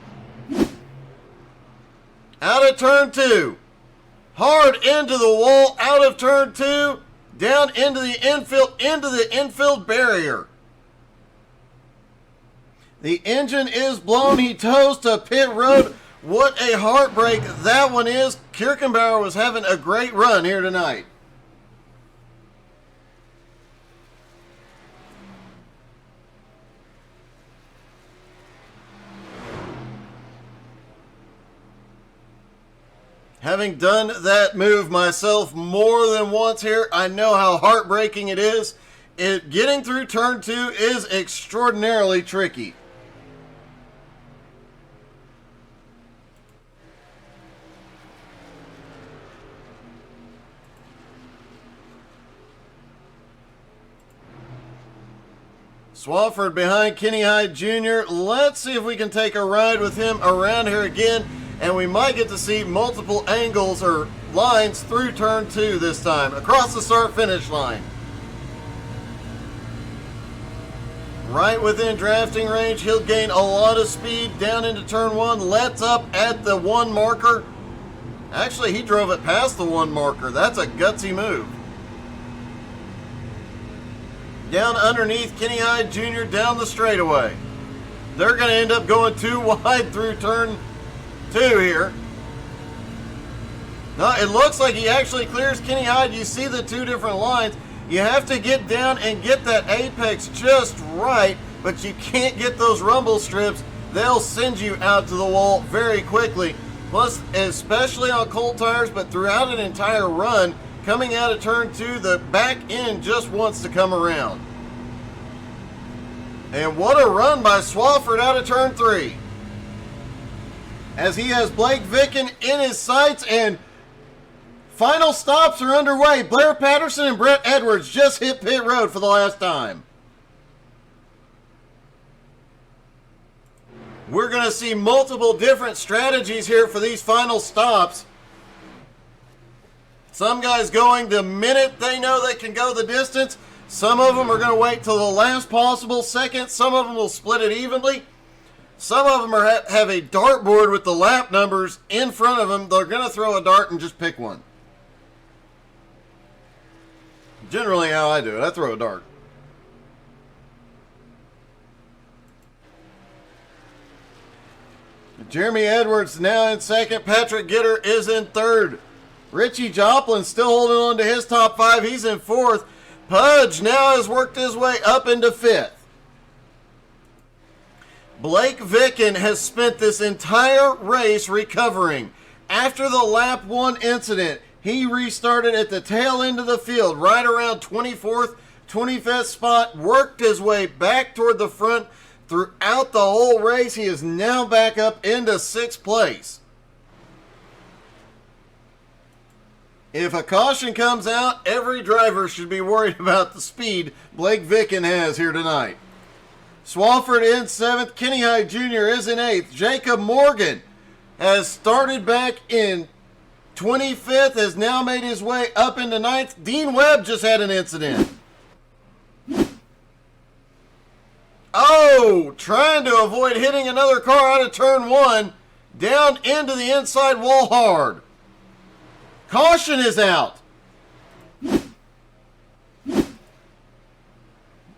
Out of turn 2. Hard into the wall, out of turn 2. Down into the infield barrier. The engine is blown. He tows to pit road. What a heartbreak that one is. Kirkenbauer was having a great run here tonight. Having done that move myself more than once here, I know how heartbreaking it is. Getting through turn 2 is extraordinarily tricky. Swafford behind Kenny Hyde Jr. Let's see if we can take a ride with him around here again. And we might get to see multiple angles or lines through turn 2 this time, across the start-finish line. Right within drafting range, he'll gain a lot of speed down into turn 1, lets up at the 1 marker. Actually, he drove it past the 1 marker. That's a gutsy move. Down underneath Kenny Hyde Jr. down the straightaway. They're going to end up going too wide through turn 2 here. No, it looks like he actually clears Kenny Hyde. You see the 2 different lines. You have to get down and get that apex just right, but you can't get those rumble strips. They'll send you out to the wall very quickly. Plus, especially on cold tires, but throughout an entire run, coming out of turn 2, the back end just wants to come around. And what a run by Swafford out of turn 3. As he has Blake Vicken in his sights, and final stops are underway. Blair Patterson and Brett Edwards just hit pit road for the last time. We're going to see multiple different strategies here for these final stops. Some guys going the minute they know they can go the distance. Some of them are going to wait till the last possible second. Some of them will split it evenly. Some of them have a dartboard with the lap numbers in front of them. They're going to throw a dart and just pick one. Generally how I do it. I throw a dart. Jeremy Edwards now in second. Patrick Gitter is in third. Richie Joplin still holding on to his top 5. He's in fourth. Pudge now has worked his way up into fifth. Blake Vicken has spent this entire race recovering. After the lap 1 incident, he restarted at the tail end of the field, right around 24th, 25th spot, worked his way back toward the front throughout the whole race. He is now back up into 6th place. If a caution comes out, every driver should be worried about the speed Blake Vicken has here tonight. Swafford in 7th. Kenny Hyde Jr. is in 8th. Jacob Morgan has started back in 25th, has now made his way up into 9th. Dean Webb just had an incident. Oh, trying to avoid hitting another car out of turn 1, down into the inside wall hard. Caution is out.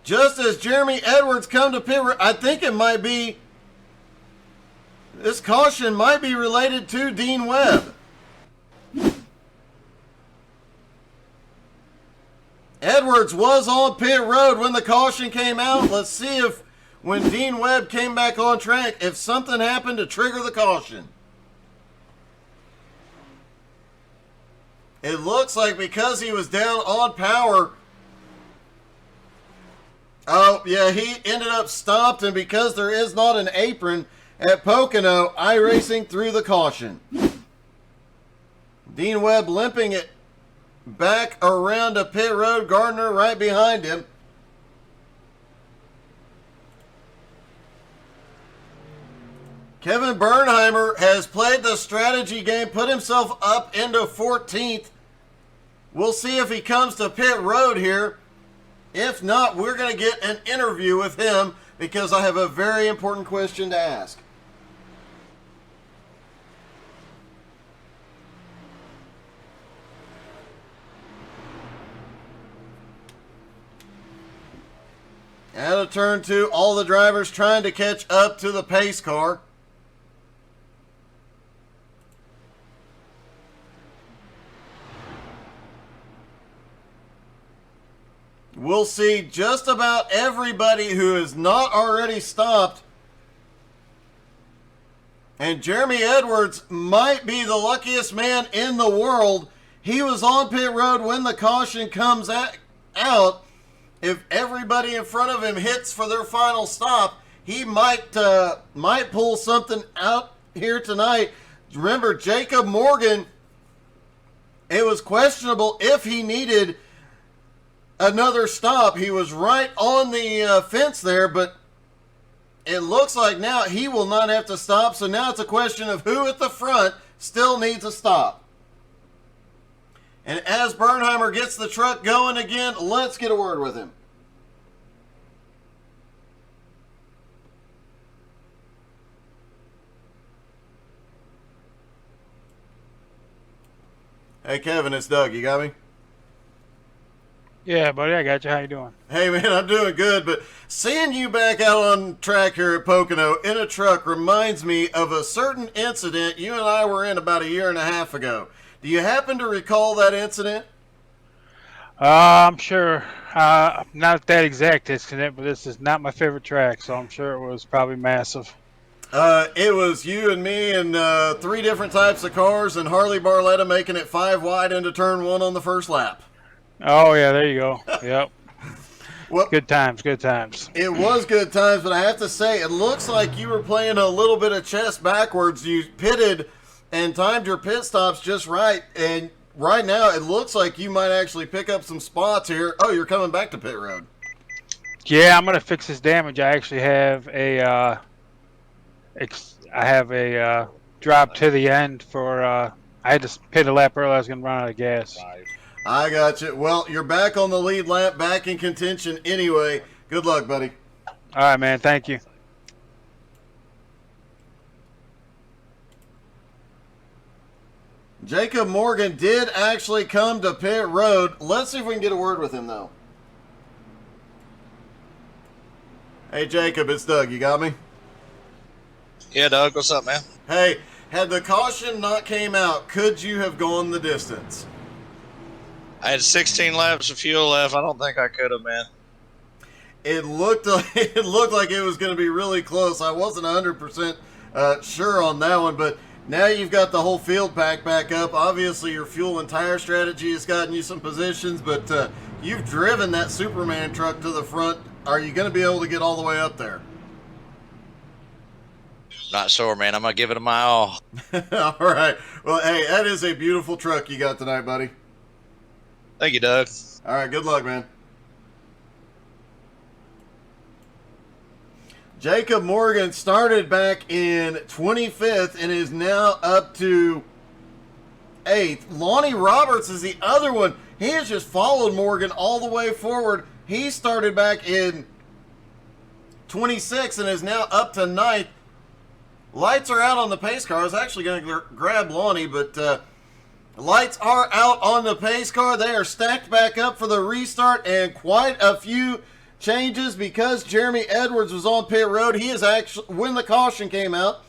Just as Jeremy Edwards come to pit, I think it might be, this caution might be related to Dean Webb. Edwards was on pit road when the caution came out. Let's see if when Dean Webb came back on track, if something happened to trigger the caution. It looks like because he was down on power. Oh, yeah, he ended up stopped, and because there is not an apron at Pocono, iRacing threw the caution. Dean Webb limping it back around a pit road. Gardner right behind him. Kevin Bernheimer has played the strategy game, put himself up into 14th. We'll see if he comes to pit road here. If not, we're going to get an interview with him because I have a very important question to ask. Out of turn 2, all the drivers trying to catch up to the pace car. We'll see just about everybody who is not already stopped. And Jeremy Edwards might be the luckiest man in the world. He was on pit road when the caution comes out. If everybody in front of him hits for their final stop, he might pull something out here tonight. Remember, Jacob Morgan, it was questionable if he needed another stop. He was right on the fence there, but it looks like now he will not have to stop. So now it's a question of who at the front still needs a stop. And as Bernheimer gets the truck going again, let's get a word with him. Hey Kevin, it's Doug. You got me? Yeah, buddy, I got you. How you doing? Hey, man, I'm doing good, but seeing you back out on track here at Pocono in a truck reminds me of a certain incident you and I were in about 1.5 years ago. Do you happen to recall that incident? I'm sure. Not that exact disconnect, but this is not my favorite track, so I'm sure it was probably massive. It was you and me and 3 different types of cars, and Harley Barletta making it 5 wide into turn 1 on the first lap. Oh yeah, there you go. Yep. Well, Good times, good times. it was good times, but I have to say, it looks like you were playing a little bit of chess backwards. You pitted and timed your pit stops just right, and right now it looks like you might actually pick up some spots here. Oh, you're coming back to pit road. Yeah, I'm gonna fix this damage. I actually have a drop to the end for. I had to pit a lap early. I was gonna run out of gas. I got you. Well, you're back on the lead lap, back in contention anyway. Good luck, buddy. All right, man. Thank you. Jacob Morgan did actually come to pit road. Let's see if we can get a word with him, though. Hey, Jacob, it's Doug. You got me? Yeah, Doug, what's up, man? Hey, had the caution not came out, could you have gone the distance? I had 16 laps of fuel left. I don't think I could have, man. It looked like it was going to be really close. I wasn't 100% sure on that one, but now you've got the whole field pack back up. Obviously, your fuel and tire strategy has gotten you some positions, but you've driven that Superman truck to the front. Are you going to be able to get all the way up there? Not sure, man. I'm going to give it my all. All right. Well, hey, that is a beautiful truck you got tonight, buddy. Thank you, Doug. All right, good luck, man. Jacob Morgan started back in 25th and is now up to 8th. Lonnie Roberts is the other one. He has just followed Morgan all the way forward. He started back in 26 and is now up to 9th. Lights are out on the pace car. I was actually going to grab Lonnie, but lights are out on the pace car. They are stacked back up for the restart, and quite a few changes because Jeremy Edwards was on pit road. He is actually, when the caution came out,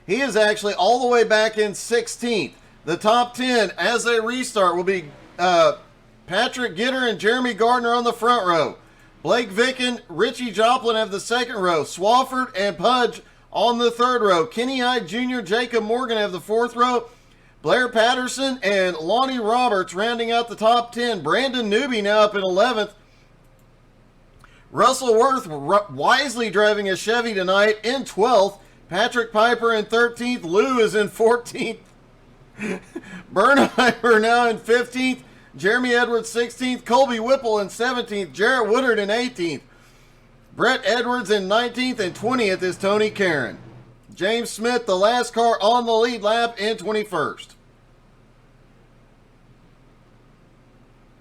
he is actually all the way back in 16th. The top 10 as they restart will be Patrick Gitter and Jeremy Gardner on the front row. Blake Vicken, Richie Joplin have the second row. Swafford and Pudge on the third row. Kenny Hyde Jr., Jacob Morgan have the fourth row. Blair Patterson and Lonnie Roberts rounding out the top 10. Brandon Newby now up in 11th. Russell Worth wisely driving a Chevy tonight in 12th. Patrick Piper in 13th. Lou is in 14th. Bernheimer now in 15th. Jeremy Edwards 16th. Colby Whipple in 17th. Jarrett Woodard in 18th. Brett Edwards in 19th, and 20th is Tony Caron. James Smith, the last car on the lead lap, in 21st.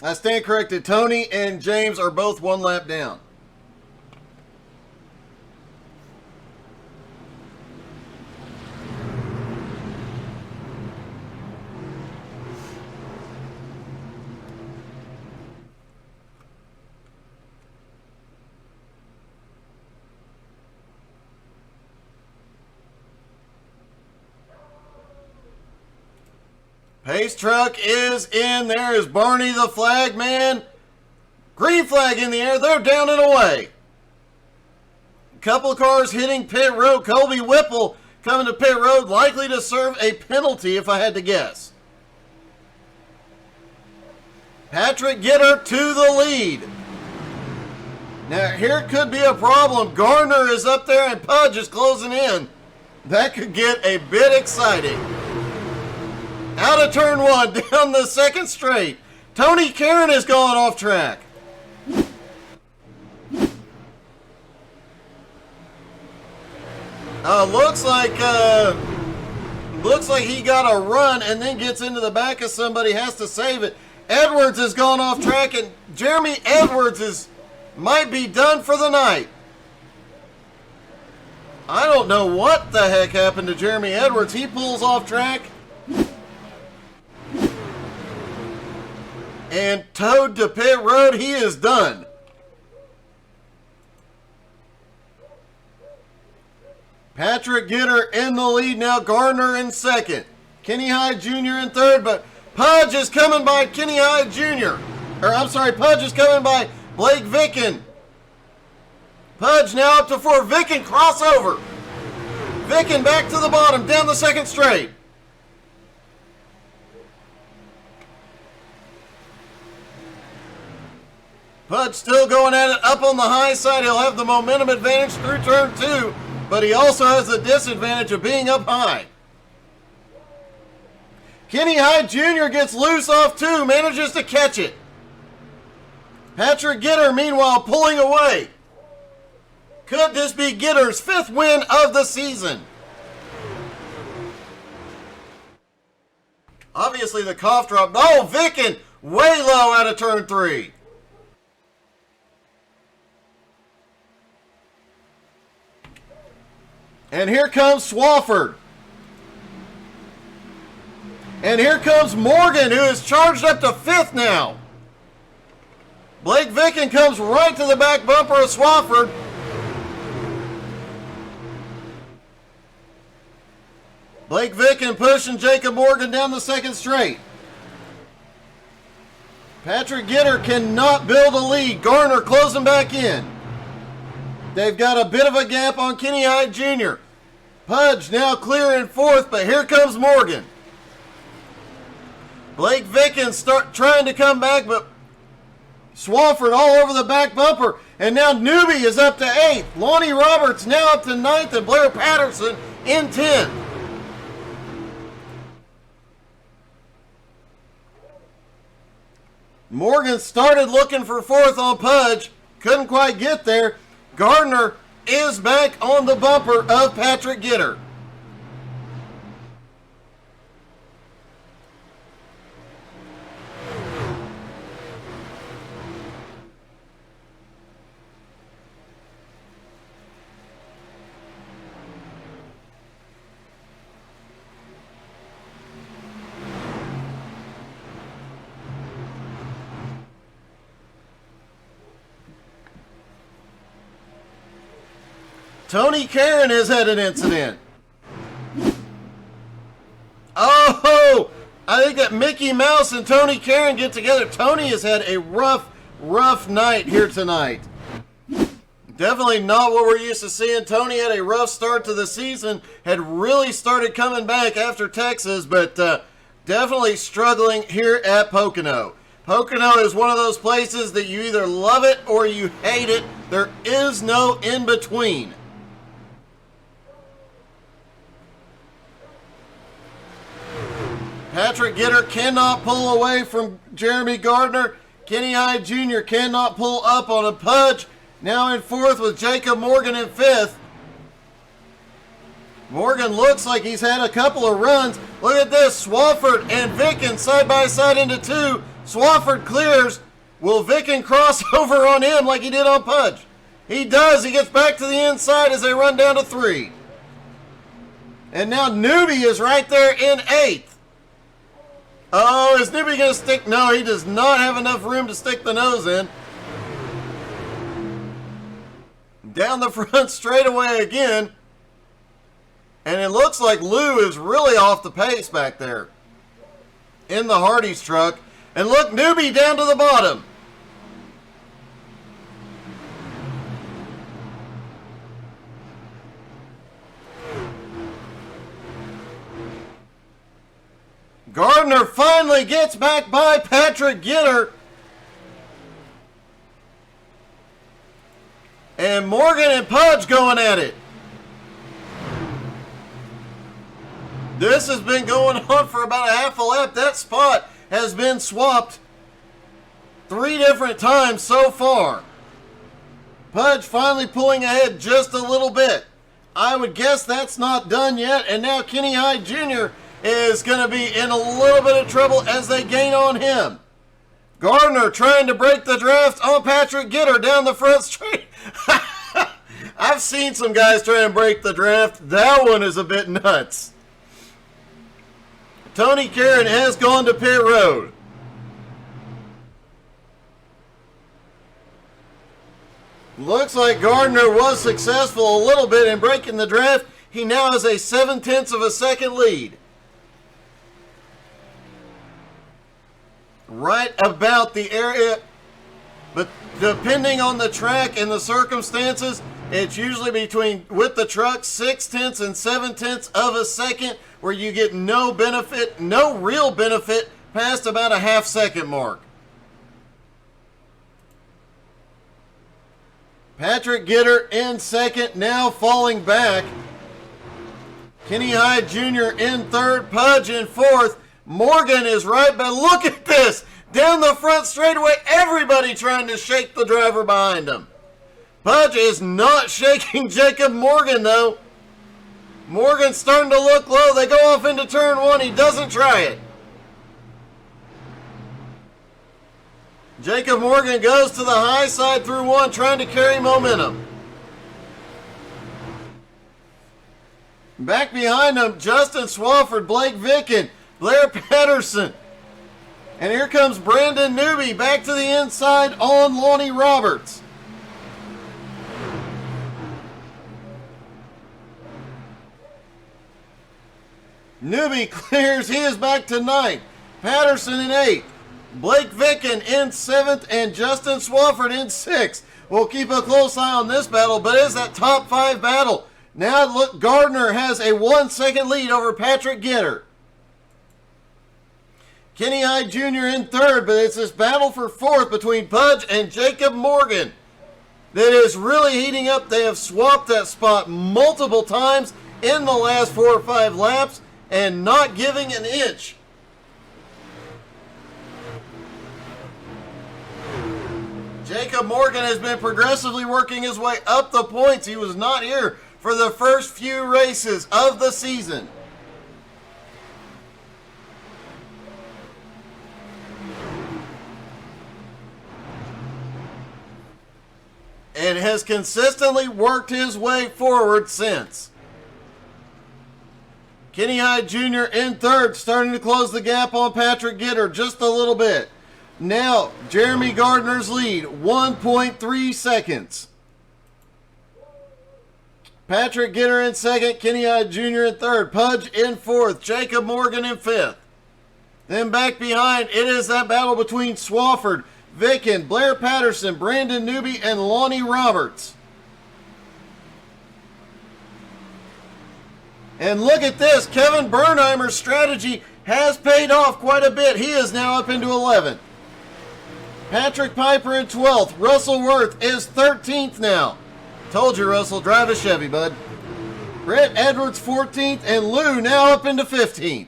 I stand corrected. Tony and James are both one lap down. Pace truck is in. There is Barney the flag man. Green flag in the air. They're down and away. Couple of cars hitting pit road. Colby Whipple coming to pit road, likely to serve a penalty if I had to guess. Patrick Gitter to the lead. Now here could be a problem. Gardner is up there and Pudge is closing in. That could get a bit exciting. Out of turn 1, down the second straight. Tony Caron has gone off track. Looks like he got a run and then gets into the back of somebody, has to save it. Edwards has gone off track, and Jeremy Edwards might be done for the night. I don't know what the heck happened to Jeremy Edwards. He pulls off track and towed to pit road. He is done. Patrick Gitter in the lead now. Gardner in second. Kenny Hyde Jr. in third, but Pudge is coming by Kenny Hyde Jr. Pudge is coming by Blake Vicken. Pudge now up to 4. Vicken crossover. Vicken back to the bottom, down the second straight. Pudge still going at it up on the high side. He'll have the momentum advantage through turn 2, but he also has the disadvantage of being up high. Kenny Hyde Jr. gets loose off 2, manages to catch it. Patrick Gitter, meanwhile, pulling away. Could this be Gitter's 5th win of the season? Obviously, the cough drop. Oh, Vicken, way low out of turn 3. And here comes Swafford. And here comes Morgan, who is charged up to 5th now. Blake Vicken comes right to the back bumper of Swafford. Blake Vicken pushing Jacob Morgan down the second straight. Patrick Gitter cannot build a lead. Gardner closing back in. They've got a bit of a gap on Kenny Hyde Jr. Pudge now clear in 4th, but here comes Morgan. Blake Vicken trying to come back, but Swafford all over the back bumper. And now Newby is up to 8th. Lonnie Roberts now up to 9th, and Blair Patterson in 10th. Morgan started looking for 4th on Pudge. Couldn't quite get there. Gardner is back on the bumper of Patrick Gitter. Tony Karen has had an incident. Oh, I think that Mickey Mouse and Tony Karen get together. Tony has had a rough night here tonight. Definitely not what we're used to seeing. Tony had a rough start to the season, had really started coming back after Texas, but definitely struggling here at Pocono. Pocono is one of those places that you either love it or you hate it. There is no in between. Patrick Gitter cannot pull away from Jeremy Gardner. Kenny Hyde Jr. cannot pull up on a Pudge. Now in 4th with Jacob Morgan in 5th. Morgan looks like he's had a couple of runs. Look at this. Swafford and Vicken side by side into 2. Swafford clears. Will Vicken cross over on him like he did on Pudge? He does. He gets back to the inside as they run down to 3. And now Newby is right there in 8th. Oh, is Newby going to stick? No, he does not have enough room to stick the nose in. Down the front straightaway again. And it looks like Lou is really off the pace back there in the Hardee's truck. And look, Newby down to the bottom. Gardner finally gets back by Patrick Gitter. And Morgan and Pudge going at it. This has been going on for about a half a lap. That spot has been swapped 3 different times so far. Pudge finally pulling ahead just a little bit. I would guess that's not done yet. And now Kenny Hyde Jr. is going to be in a little bit of trouble as they gain on him. Gardner trying to break the draft on Patrick Gitter down the front straight. I've seen some guys try and break the draft. That one is a bit nuts. Tony Karen has gone to pit road. Looks like Gardner was successful a little bit in breaking the draft. He now has a 0.7 of a second lead. right about the area. But depending on the track and the circumstances, it's usually between, with the truck, 0.6 and 0.7 of a second, where you get no benefit, no real benefit, past about a half-second mark. Patrick Gitter in second, now falling back. Kenny Hyde Jr. in third, Pudge in fourth. Morgan is right, but look at this. Down the front straightaway, everybody trying to shake the driver behind him. Pudge is not shaking Jacob Morgan, though. Morgan's starting to look low. They go off into turn one. He doesn't try it. Jacob Morgan goes to the high side through one, trying to carry momentum. Back behind him, Justin Swafford, Blake Vicken, Blair Patterson. And here comes Brandon Newby back to the inside on Lonnie Roberts. Newby clears. He is back to ninth. Patterson in eighth. Blake Vicken in seventh and Justin Swafford in sixth. We'll keep a close eye on this battle, but it is that top five battle. Now look, Gardner has a 1 second lead over Patrick Gitter. Kenny Hyde Jr. in third, but it's this battle for fourth between Pudge and Jacob Morgan that is really heating up. They have swapped that spot multiple times in the last 4 or 5 laps and not giving an inch. Jacob Morgan has been progressively working his way up the points. He was not here for the first few races of the season. And has consistently worked his way forward since. Kenny Hyde Jr. in third, starting to close the gap on Patrick Gitter just a little bit. Now, Jeremy Gardner's lead, 1.3 seconds. Patrick Gitter in second, Kenny Hyde Jr. in third, Pudge in fourth, Jacob Morgan in fifth. Then back behind, it is that battle between Swafford, Vicken, Blair Patterson, Brandon Newby, and Lonnie Roberts. And look at this, Kevin Bernheimer's strategy has paid off quite a bit. He is now up into 11th. Patrick Piper in 12th. Russell Worth is 13th now. Told you, Russell, drive a Chevy, bud. Brett Edwards 14th, and Lou now up into 15th.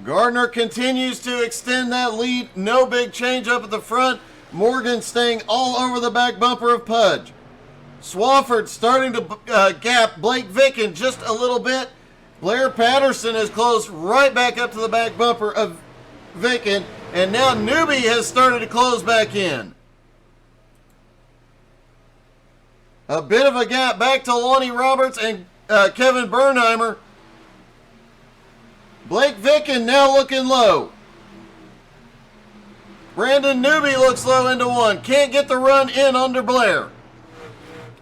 Gardner continues to extend that lead. No big change up at the front. Morgan staying all over the back bumper of Pudge. Swafford starting to gap Blake Vicken just a little bit. Blair Patterson is close right back up to the back bumper of Vicken. And now Newby has started to close back in. A bit of a gap back to Lonnie Roberts and Kevin Bernheimer. Blake Vicken now looking low. Brandon Newby looks low into one. Can't get the run in under Blair.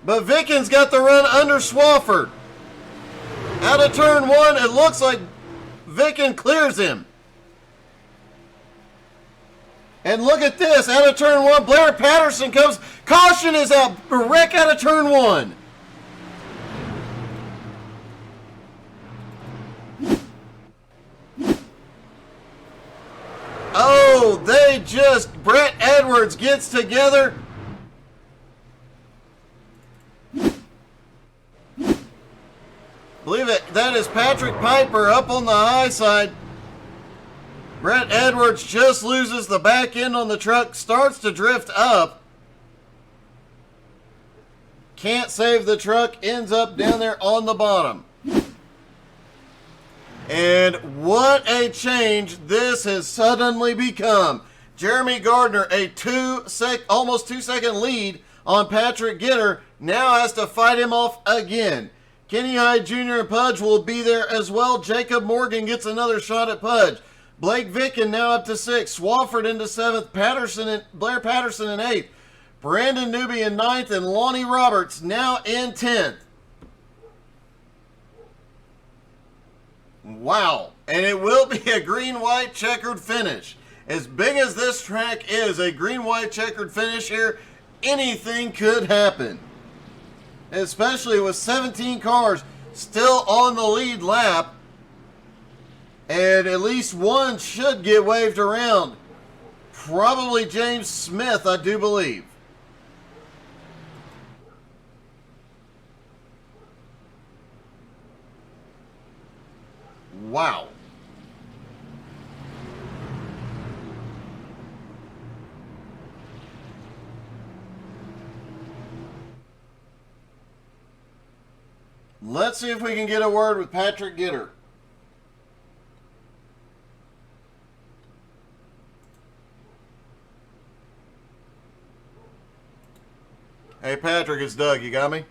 But Vicken's got the run under Swafford. Out of turn one, it looks like Vicken clears him. And look at this. Out of turn one, Blair Patterson comes. Caution is out. Wreck out of turn one. Oh, they just, Brett Edwards gets together. Believe it, that is Patrick Piper up on the high side. Brett Edwards just loses the back end on the truck, starts to drift up. Can't save the truck, ends up down there on the bottom. And what a change this has suddenly become. Jeremy Gardner, a almost 2 second lead on Patrick Gitter, now has to fight him off again. Kenny Hyde Jr. and Pudge will be there as well. Jacob Morgan gets another shot at Pudge. Blake Vicken now up to 6th. Swafford into 7th. Blair Patterson in 8th. Brandon Newby in 9th. And Lonnie Roberts now in 10th. Wow. And it will be a green-white checkered finish. As big as this track is, a green-white checkered finish here, anything could happen. Especially with 17 cars still on the lead lap. And at least one should get waved around. Probably James Smith, I do believe. Wow. Let's see if we can get a word with Patrick Gitter. Hey, Patrick, it's Doug. You got me?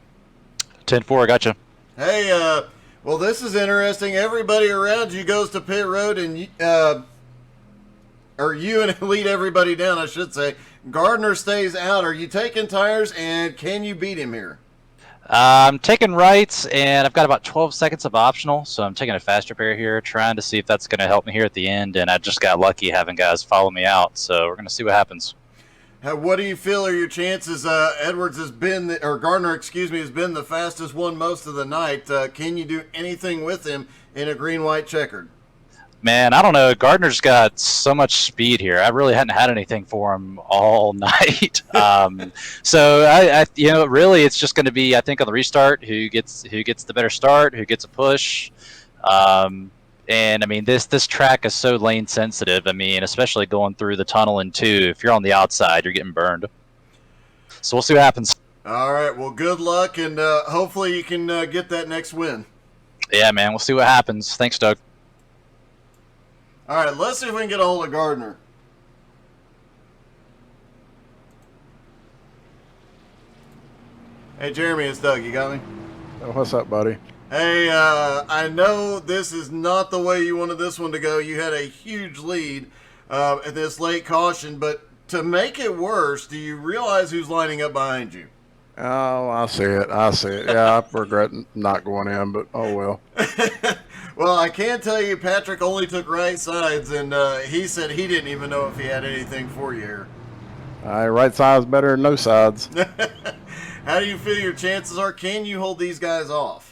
10-4, I gotcha. Hey, well, this is interesting. Everybody around you goes to pit road, and or you and lead everybody down, I should say. Gardner stays out. Are you taking tires, and can you beat him here? I'm taking rights, and I've got about 12 seconds of optional, so I'm taking a fast repair here, trying to see if that's going to help me here at the end, and I just got lucky having guys follow me out, so we're going to see what happens. What do you feel are your chances? Edwards has been, or Gardner, excuse me, has been the fastest one most of the night. Can you do anything with him in a green-white checkered? Man, I don't know. Gardner's got so much speed here. I really hadn't had anything for him all night. So I really, it's just going to be, I think, on the restart, who gets the better start, who gets a push. And I mean, this track is so lane sensitive. I mean, especially going through the tunnel in 2. If you're on the outside, you're getting burned. So we'll see what happens. All right. Well, good luck, and hopefully you can get that next win. Yeah, man. We'll see what happens. Thanks, Doug. All right. Let's see if we can get a hold of Gardner. Hey, Jeremy, it's Doug. You got me? Oh, what's up, buddy? Hey, I know this is not the way you wanted this one to go. You had a huge lead at this late caution, but to make it worse, do you realize who's lining up behind you? Oh, I see it. Yeah, I regret not going in, but oh well. Well, I can tell you Patrick only took right sides, and he said he didn't even know if he had anything for you here. Right side's better than no sides. How do you feel your chances are? Can you hold these guys off?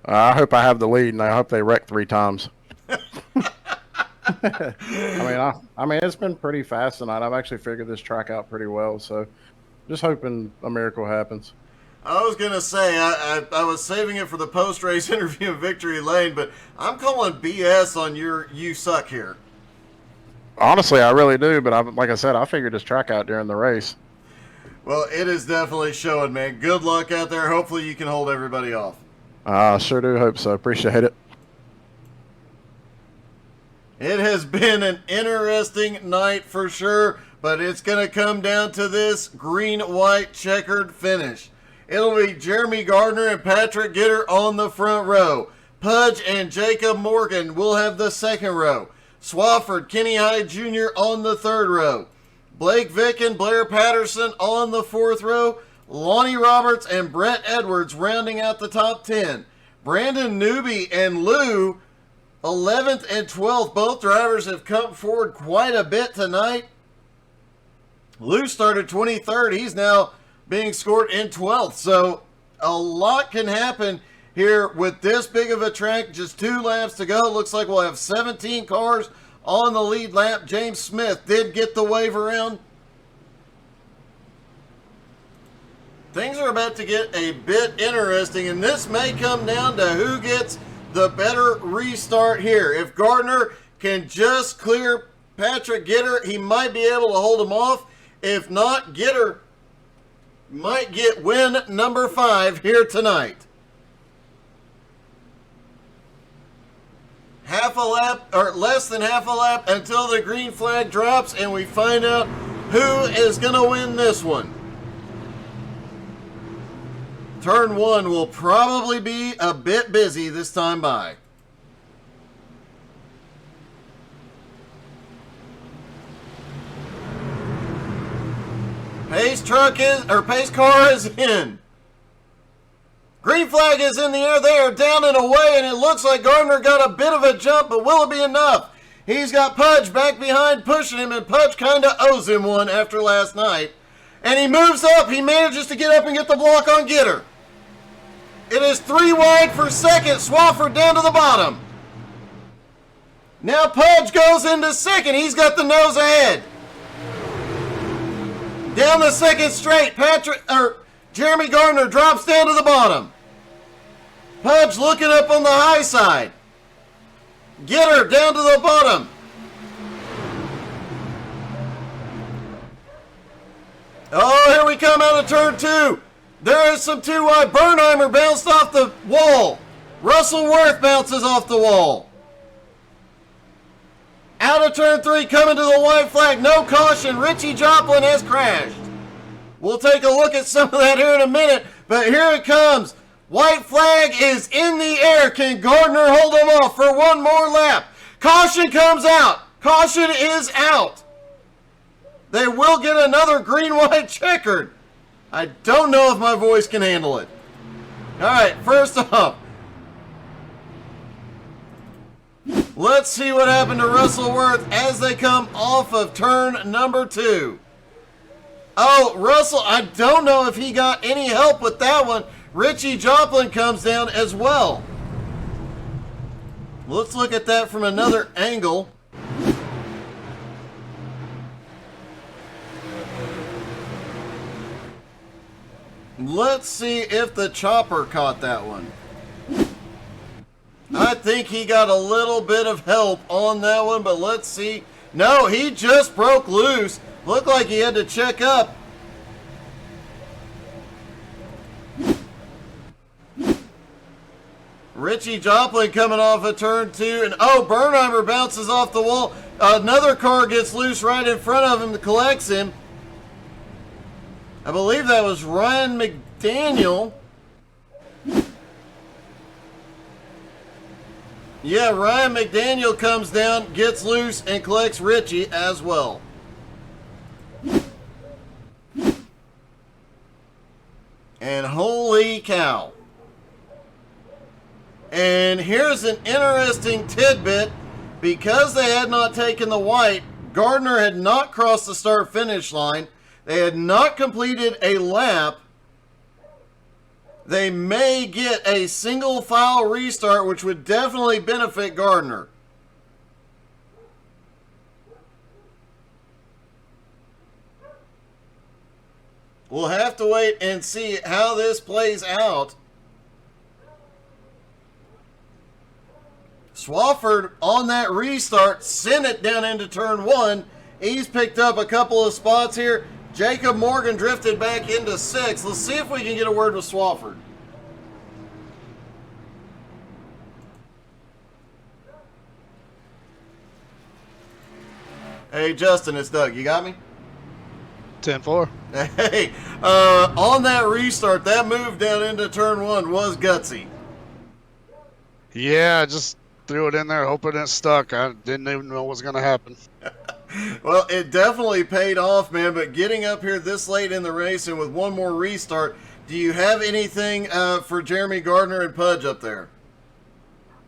I hope I have the lead, and I hope they wreck 3 times. I mean, it's been pretty fast tonight. I've actually figured this track out pretty well, so just hoping a miracle happens. I was going to say, I was saving it for the post-race interview in Victory Lane, but I'm calling BS on your you suck here. Honestly, I really do, but like I said, I figured this track out during the race. Well, it is definitely showing, man. Good luck out there. Hopefully you can hold everybody off. I sure do hope so. Appreciate it. It has been an interesting night for sure, but it's going to come down to this green-white checkered finish. It'll be Jeremy Gardner and Patrick Gitter on the front row. Pudge and Jacob Morgan will have the second row. Swafford, Kenny Hyde Jr. on the third row. Blake Vick and Blair Patterson on the fourth row. Lonnie Roberts and Brett Edwards rounding out the top 10. Brandon Newby and Lou, 11th and 12th. Both drivers have come forward quite a bit tonight. Lou started 23rd. He's now being scored in 12th. So a lot can happen here with this big of a track. Just 2 laps to go. Looks like we'll have 17 cars on the lead lap. James Smith did get the wave around. Things are about to get a bit interesting, and this may come down to who gets the better restart here. If Gardner can just clear Patrick Gitter, he might be able to hold him off. If not, Gitter might get win number 5 here tonight. Half a lap, or less than half a lap until the green flag drops, and we find out who is going to win this one. Turn 1 will probably be a bit busy this time by. Pace car is in. Green flag is in the air there, down and away, and it looks like Gardner got a bit of a jump, but will it be enough? He's got Pudge back behind pushing him, and Pudge kind of owes him one after last night. And he moves up. He manages to get up and get the block on Gitter. It is 3 wide for second. Swafford down to the bottom. Now Pudge goes into second. He's got the nose ahead. Down the second straight. Jeremy Gardner drops down to the bottom. Pudge looking up on the high side. Gitter down to the bottom. Oh, here we come out of turn 2. There is some 2 wide. Bernheimer bounced off the wall. Russell Worth bounces off the wall. Out of turn 3, coming to the white flag. No caution. Richie Joplin has crashed. We'll take a look at some of that here in a minute, but here it comes. White flag is in the air. Can Gardner hold him off for one more lap? Caution comes out. Caution is out. They will get another green-white checkered. I don't know if my voice can handle it. All right, first off, let's see what happened to Russell Worth as they come off of turn number 2. Oh, Russell, I don't know if he got any help with that one. Richie Joplin comes down as well. Let's look at that from another angle. Let's see if the chopper caught that one. I think he got a little bit of help on that one, but let's see. No, he just broke loose. Looked like he had to check up. Richie Joplin coming off of turn 2, and oh, Bernheimer bounces off the wall. Another car gets loose right in front of him that collects him. I believe that was Ryan McDaniel. Yeah, Ryan McDaniel comes down, gets loose, and collects Richie as well. And holy cow. And here's an interesting tidbit. Because they had not taken the white, Gardner had not crossed the start-finish line. They had not completed a lap. They may get a single file restart, which would definitely benefit Gardner. We'll have to wait and see how this plays out. Swafford on that restart sent it down into turn 1. He's picked up a couple of spots here. Jacob Morgan drifted back into 6th. Let's see if we can get a word with Swafford. Hey, Justin, it's Doug. You got me? 10-4. Hey, on that restart, that move down into turn 1 was gutsy. Yeah, I just threw it in there hoping it stuck. I didn't even know what was going to happen. Well, it definitely paid off, man, but getting up here this late in the race and with one more restart, do you have anything for Jeremy Gardner and Pudge up there?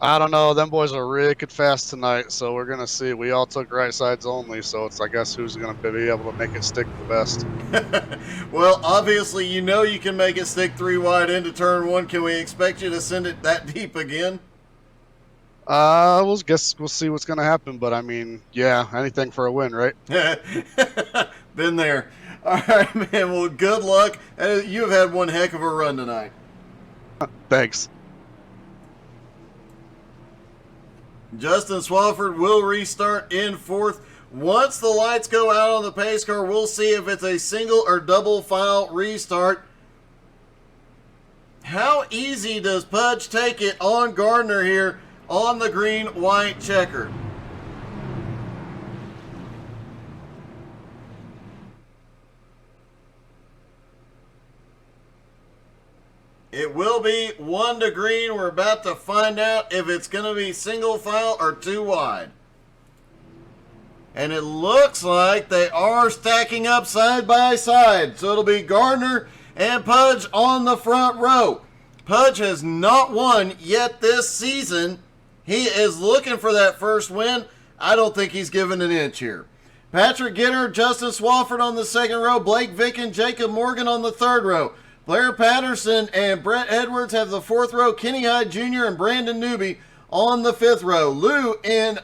I don't know. Them boys are wicked fast tonight, so we're going to see. We all took right sides only, so it's, I guess, who's going to be able to make it stick the best. Well, obviously, you know you can make it stick 3 wide into turn 1. Can we expect you to send it that deep again? We'll see what's going to happen, but I mean, yeah, anything for a win, right? Been there. All right, man. Well, good luck. You have had one heck of a run tonight. Thanks. Justin Swafford will restart in 4th. Once the lights go out on the pace car, we'll see if it's a single or double file restart. How easy does Pudge take it on Gardner here on the green-white checker? It will be 1 to green. We're about to find out if it's going to be single file or 2 wide. And it looks like they are stacking up side by side. So it'll be Gardner and Pudge on the front row. Pudge has not won yet this season. He is looking for that first win. I don't think he's given an inch here. Patrick Gitter, Justin Swafford on the second row, Blake Vick and Jacob Morgan on the third row. Blair Patterson and Brett Edwards have the fourth row. Kenny Hyde Jr. and Brandon Newby on the fifth row. Lou in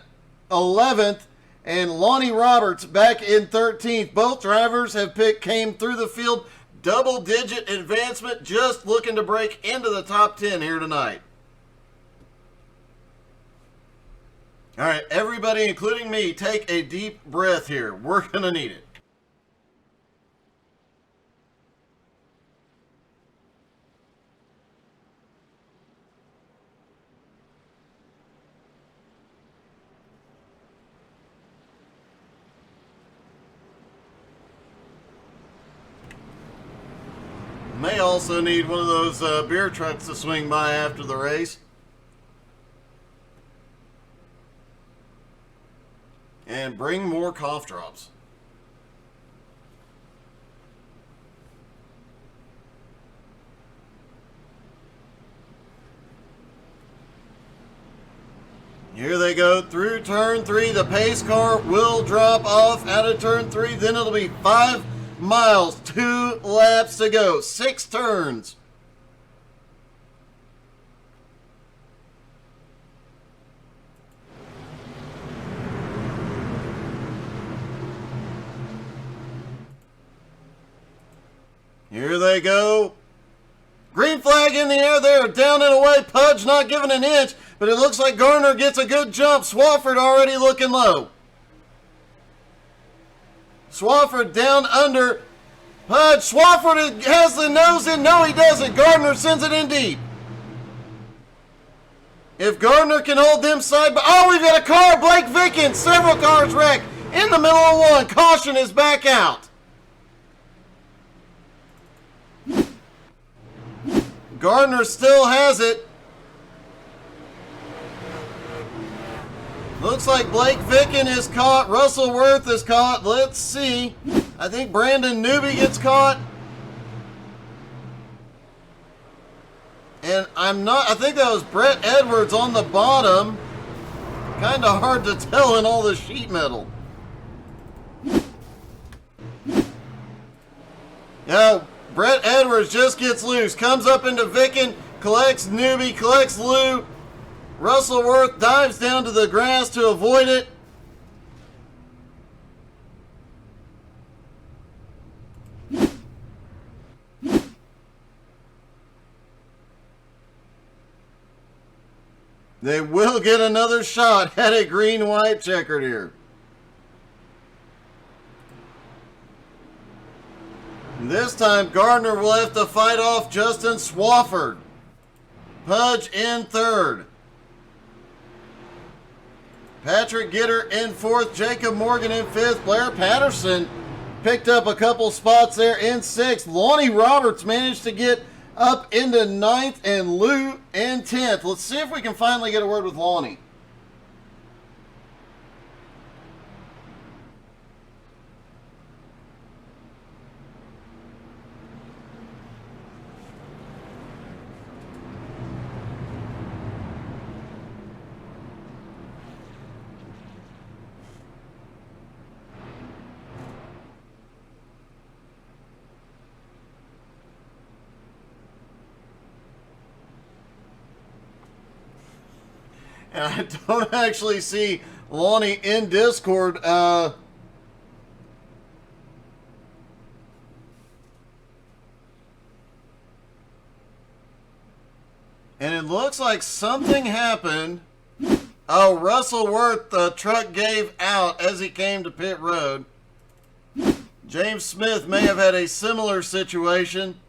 11th and Lonnie Roberts back in 13th. Both drivers came through the field double-digit advancement, just looking to break into the top 10 here tonight. All right, everybody, including me, take a deep breath here. We're going to need it. May also need one of those beer trucks to swing by after the race. And bring more cough drops. Here they go through turn 3. The pace car will drop off out of turn 3. Then it'll be 5 miles, 2 laps to go, 6 turns. Here they go. Green flag in the air there, down and away. Pudge not giving an inch, but it looks like Gardner gets a good jump. Swafford already looking low. Swafford down under. Pudge, Swafford has the nose in. No, he doesn't. Gardner sends it in deep. If Gardner can hold them side by... Oh, we've got a car. Blake Vickens. Several cars wrecked. In the middle of one. Caution is back out. Gardner still has it. Looks like Blake Vicken is caught. Russell Worth is caught. Let's see. I think Brandon Newby gets caught. And I think that was Brett Edwards on the bottom. Kind of hard to tell in all the sheet metal. Yeah, Brett Edwards just gets loose. Comes up into Vicken, collects Newby, collects Lou. Russell Worth dives down to the grass to avoid it. They will get another shot at a green-white checkered here. This time, Gardner will have to fight off Justin Swafford. Pudge in third. Patrick Gitter in fourth. Jacob Morgan in fifth. Blair Patterson picked up a couple spots there in sixth. Lonnie Roberts managed to get up into ninth, and Lou in 10th. Let's see if we can finally get a word with Lonnie. And I don't actually see Lonnie in Discord. And it looks like something happened. Oh, Russell Worth, the truck gave out as he came to pit road. James Smith may have had a similar situation.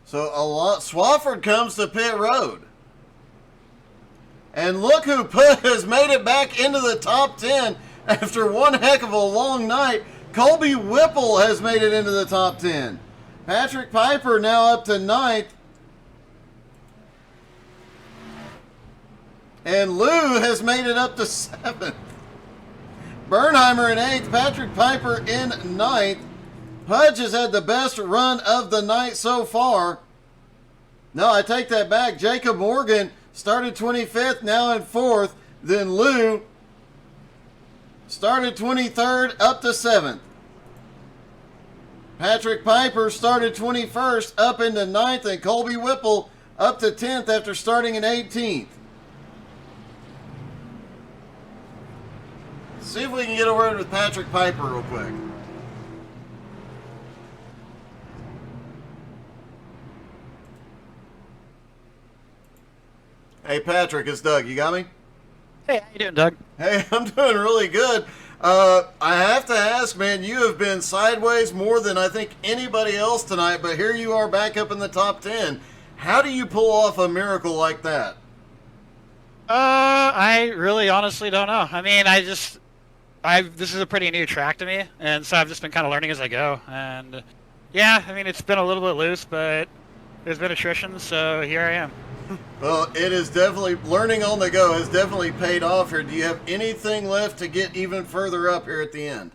So Swafford comes to pit road. And look who has made it back into the top 10 after one heck of a long night. Colby Whipple has made it into the top 10. Patrick Piper now up to 9th. And Lou has made it up to 7th. Bernheimer in 8th. Patrick Piper in 9th. Pudge has had the best run of the night so far. No, I take that back. Jacob Morgan started 25th, now in 4th. Then Lou started 23rd, up to 7th. Patrick Piper started 21st, up into 9th, and Colby Whipple up to 10th after starting in 18th. See if we can get a word with Patrick Piper real quick. Hey, Patrick, it's Doug. You got me? Hey, how you doing, Doug? Hey, I'm doing really good. I have to ask, man, you have been sideways more than I think anybody else tonight, but here you are back up in the top 10. How do you pull off a miracle like that? I really honestly don't know. I mean, this is a pretty new track to me, and so I've just been kind of learning as I go. And yeah, I mean, it's been a little bit loose, but there's been attrition, so here I am. Well, it is definitely, learning on the go has definitely paid off here. Do you have anything left to get even further up here at the end?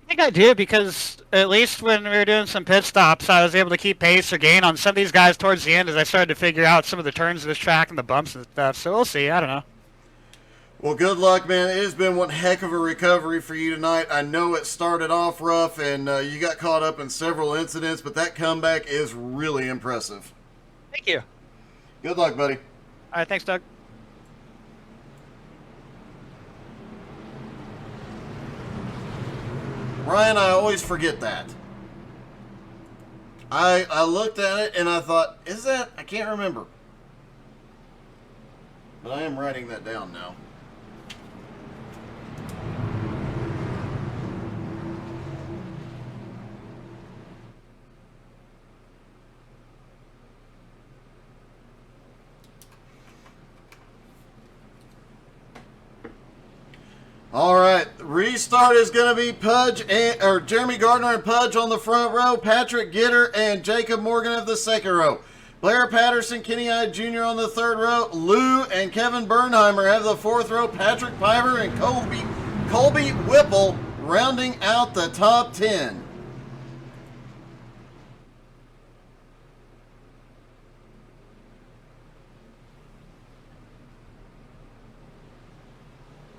I think I do, because at least when we were doing some pit stops, I was able to keep pace or gain on some of these guys towards the end as I started to figure out some of the turns of this track and the bumps and stuff. So we'll see. I don't know. Well, good luck, man. It has been one heck of a recovery for you tonight. I know it started off rough, and you got caught up in several incidents, but that comeback is really impressive. Thank you. Good luck, buddy. All right, thanks, Doug. Ryan, I always forget that. I looked at it and I thought, is that? I can't remember. But I am writing that down now. All right, restart is going to be Jeremy Gardner and Pudge on the front row, Patrick Gitter and Jacob Morgan of the second row. Blair Patterson, Kenny Hyde Jr. on the third row. Lou and Kevin Bernheimer have the fourth row. Patrick Piper and Colby Whipple rounding out the top 10.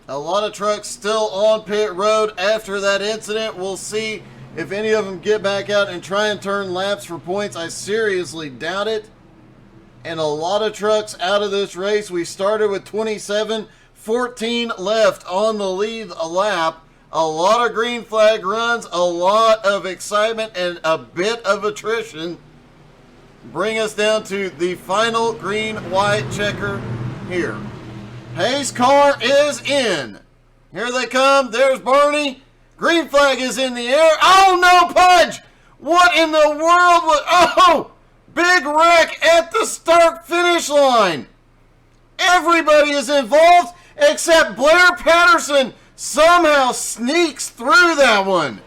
A lot of trucks still on pit road after that incident. We'll see if any of them get back out and try and turn laps for points. I seriously doubt it. And a lot of trucks out of this race. We started with 27, 14 left on the lead lap. A lot of green flag runs, a lot of excitement, and a bit of attrition. Bring us down to the final green-white checker here. Pace car is in. Here they come. There's Barney. Green flag is in the air. Oh, no, Pudge! What in the world was... Oh! Big wreck at the start-finish line. Everybody is involved except Blair Patterson somehow sneaks through that one.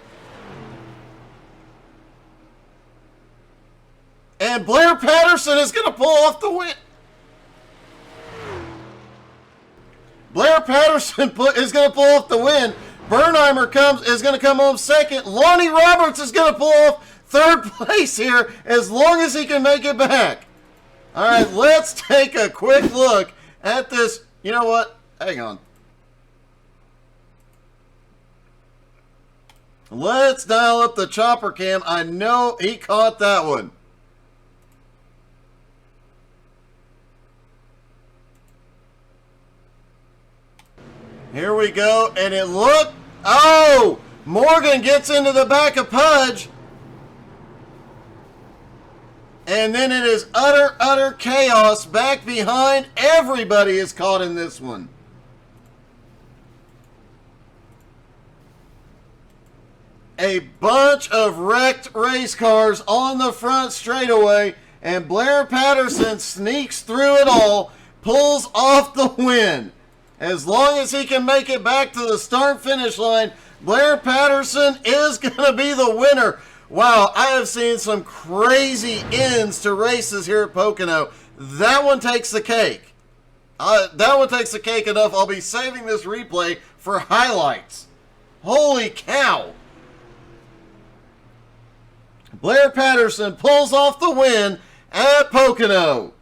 And Blair Patterson is going to pull off the win. Blair Patterson is going to pull off the win. Bernheimer is going to come home second. Lonnie Roberts is going to pull off third place here as long as he can make it back. All right, let's take a quick look at this. You know what? Hang on. Let's dial up the chopper cam. I know he caught that one. Here we go, and it looked, oh, Morgan gets into the back of Pudge. And then it is utter chaos back behind. Everybody is caught in this one. A bunch of wrecked race cars on the front straightaway, and Blair Patterson sneaks through it all. pulls off the win. As long as he can make it back to the start-finish line, Blair Patterson is going to be the winner. Wow, I have seen some crazy ends to races here at Pocono. That one takes the cake. That one takes the cake enough. I'll be saving this replay for highlights. Holy cow. Blair Patterson pulls off the win at Pocono.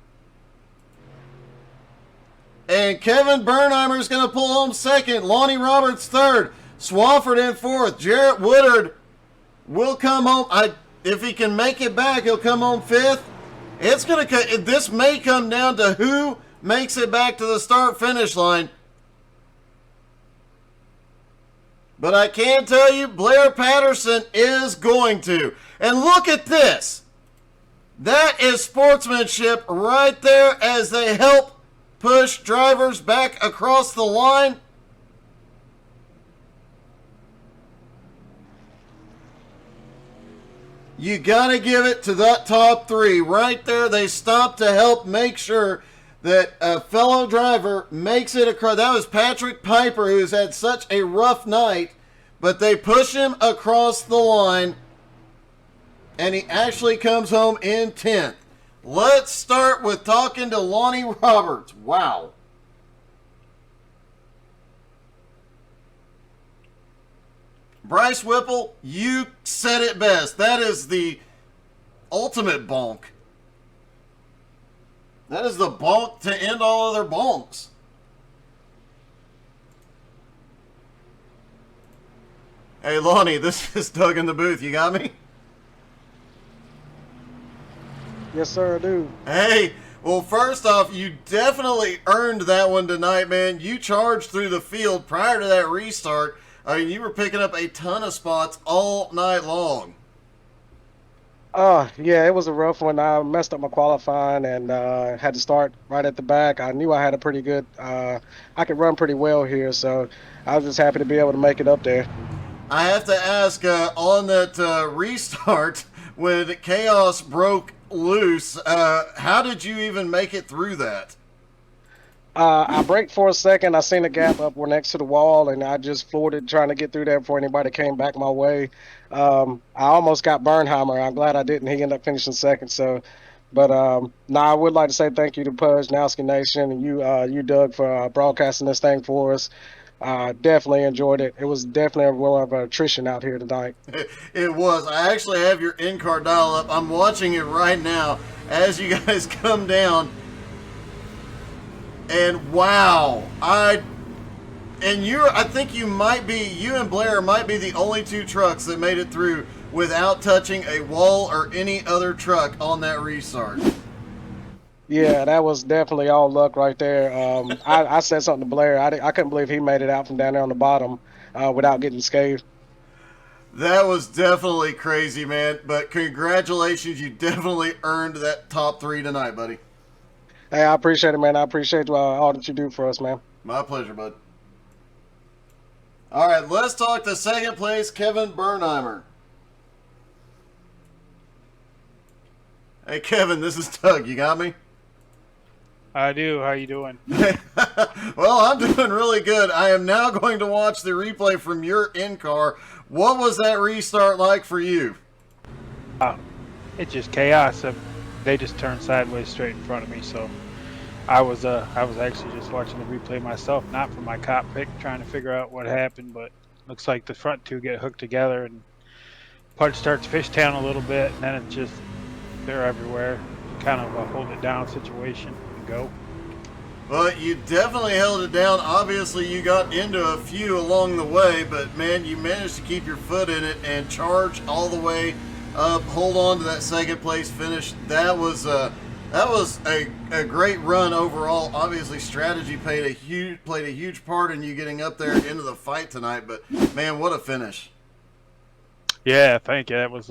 And Kevin Bernheimer is going to pull home second. Lonnie Roberts third. Swafford in fourth. Jarrett Woodard will come home. If he can make it back, he'll come home fifth. This may come down to who makes it back to the start-finish line. But I can tell you, Blair Patterson is going to. And look at this. That is sportsmanship right there as they help push drivers back across the line. You got to give it to that top three. Right there, they stopped to help make sure that a fellow driver makes it across. That was Patrick Piper, who's had such a rough night, but they push him across the line, and he actually comes home in 10th. Let's start with talking to Lonnie Roberts. Wow. Bryce Whipple, you said it best. That is the ultimate bonk. That is the bonk to end all other bonks. Hey, Lonnie, this is Doug in the booth. You got me? Yes, sir, I do. Hey, well, first off, you definitely earned that one tonight, man. You charged through the field prior to that restart. I mean, you were picking up a ton of spots all night long. Yeah, it was a rough one. I messed up my qualifying and had to start right at the back. I knew I had a pretty good, I could run pretty well here, so I was just happy to be able to make it up there. I have to ask, on that restart, when chaos broke loose, how did you even make it through that? I braked for a second. I seen a gap up next to the wall, and I just floored it trying to get through there before anybody came back my way. I almost got Bernheimer. I'm glad I didn't. He ended up finishing second. So, but I would like to say thank you to Pudge, Nowski Nation, and you Doug, for broadcasting this thing for us. Definitely enjoyed it. It was definitely a well of attrition out here tonight. It was. I actually have your in-car dial up. I'm watching it right now as you guys come down. And wow, I think you and Blair might be the only two trucks that made it through without touching a wall or any other truck on that restart. Yeah, that was definitely all luck right there. I said something to Blair. I couldn't believe he made it out from down there on the bottom without getting scathed. That was definitely crazy, man. But congratulations, you definitely earned that top three tonight, buddy. Hey, I appreciate it, man. I appreciate all that you do for us, man. My pleasure, bud. All right, let's talk to second place, Kevin Bernheimer. Hey, Kevin, this is Doug. You got me? I do. How you doing? Well, I'm doing really good. I am now going to watch the replay from your in-car. What was that restart like for you? It's just chaos. They just turned sideways straight in front of me, so I was actually just watching the replay myself, not from my cockpit, trying to figure out what happened, but looks like the front two get hooked together and Pudge starts fishtailing a little bit, and then it's just they're everywhere. Kind of a hold it down situation and go. Well, you definitely held it down. Obviously, you got into a few along the way, but man, you managed to keep your foot in it and charge all the way up, hold on to that second place finish. That was a great run overall. Obviously, strategy played a huge part in you getting up there into the fight tonight. But man, what a finish! Yeah, thank you. It was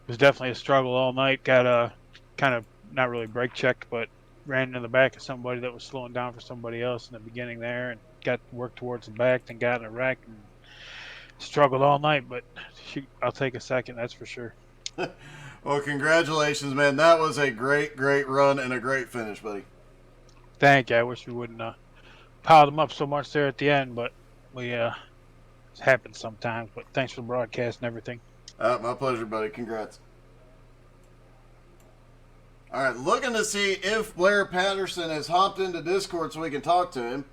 definitely a struggle all night. Got kind of not really brake checked, but ran into the back of somebody that was slowing down for somebody else in the beginning there, and got worked towards the back, then got in a wreck and struggled all night. But shoot, I'll take a second, that's for sure. Well, congratulations, man. That was a great run and a great finish, buddy. Thank you. I wish we wouldn't piled them up so much there at the end, but it happens sometimes. But thanks for the broadcast and everything. My pleasure, buddy. Congrats. All right, looking to see if Blair Patterson has hopped into Discord so we can talk to him.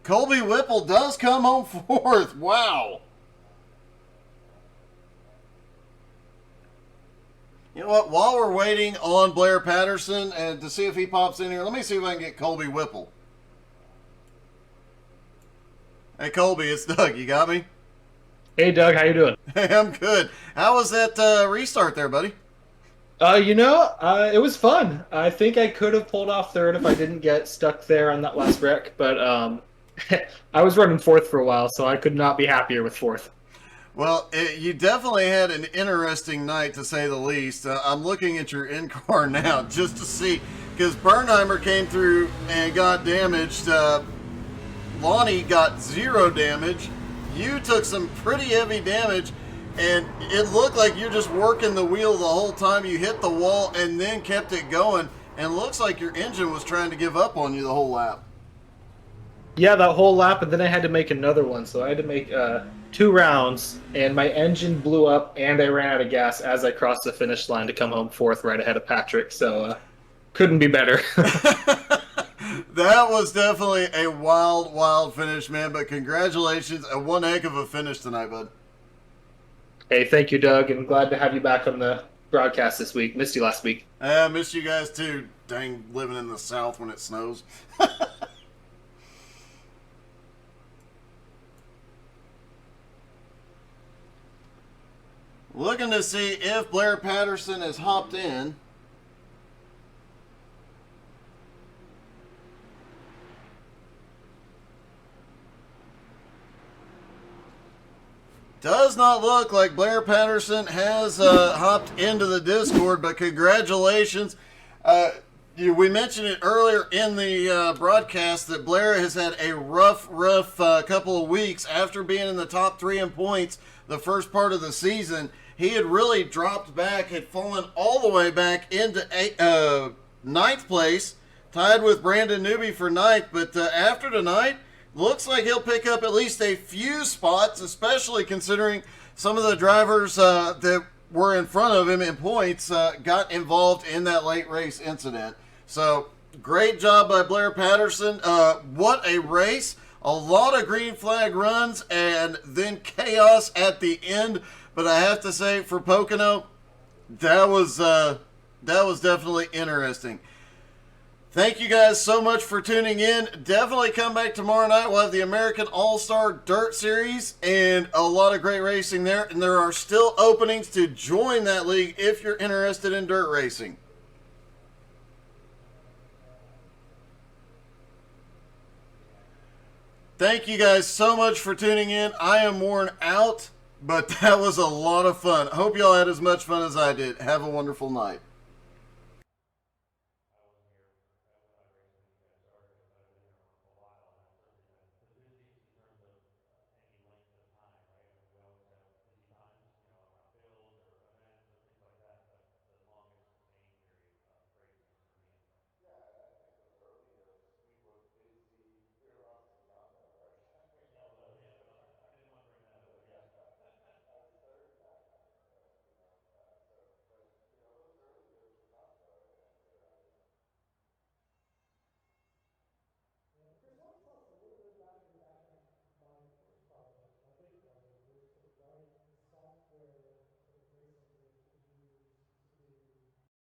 Colby Whipple does come home fourth. Wow. You know what? While we're waiting on Blair Patterson and to see if he pops in here, let me see if I can get Colby Whipple. Hey, Colby, it's Doug. You got me? Hey, Doug. How you doing? Hey, I'm good. How was that restart there, buddy? It was fun. I think I could have pulled off third if I didn't get stuck there on that last wreck, but I was running fourth for a while, so I could not be happier with fourth. Well, you definitely had an interesting night, to say the least. I'm looking at your in-car now just to see, because Bernheimer came through and got damaged. Lonnie got 0 damage. You took some pretty heavy damage, and it looked like you're just working the wheel the whole time. You hit the wall and then kept it going, and looks like your engine was trying to give up on you the whole lap. Yeah, that whole lap, and then I had to make another one, so I had to make 2 rounds, and my engine blew up, and I ran out of gas as I crossed the finish line to come home fourth right ahead of Patrick, so couldn't be better. That was definitely a wild, wild finish, man, but congratulations, and one heck of a finish tonight, bud. Hey, thank you, Doug, and glad to have you back on the broadcast this week. Missed you last week. I missed you guys, too. Dang, living in the South when it snows. Looking to see if Blair Patterson has hopped in. Does not look like Blair Patterson has hopped into the Discord, but congratulations. We mentioned it earlier in the broadcast that Blair has had a rough couple of weeks after being in the top 3 in points the first part of the season. He had really dropped back, had fallen all the way back into 9th place, tied with Brandon Newby for 9th, but after tonight, looks like he'll pick up at least a few spots, especially considering some of the drivers that were in front of him in points got involved in that late race incident. So, great job by Blair Patterson. What a race. A lot of green flag runs and then chaos at the end. But I have to say, for Pocono, that was definitely interesting. Thank you guys so much for tuning in. Definitely come back tomorrow night. We'll have the American All-Star Dirt Series and a lot of great racing there. And there are still openings to join that league if you're interested in dirt racing. Thank you guys so much for tuning in. I am worn out, but that was a lot of fun. I hope y'all had as much fun as I did. Have a wonderful night.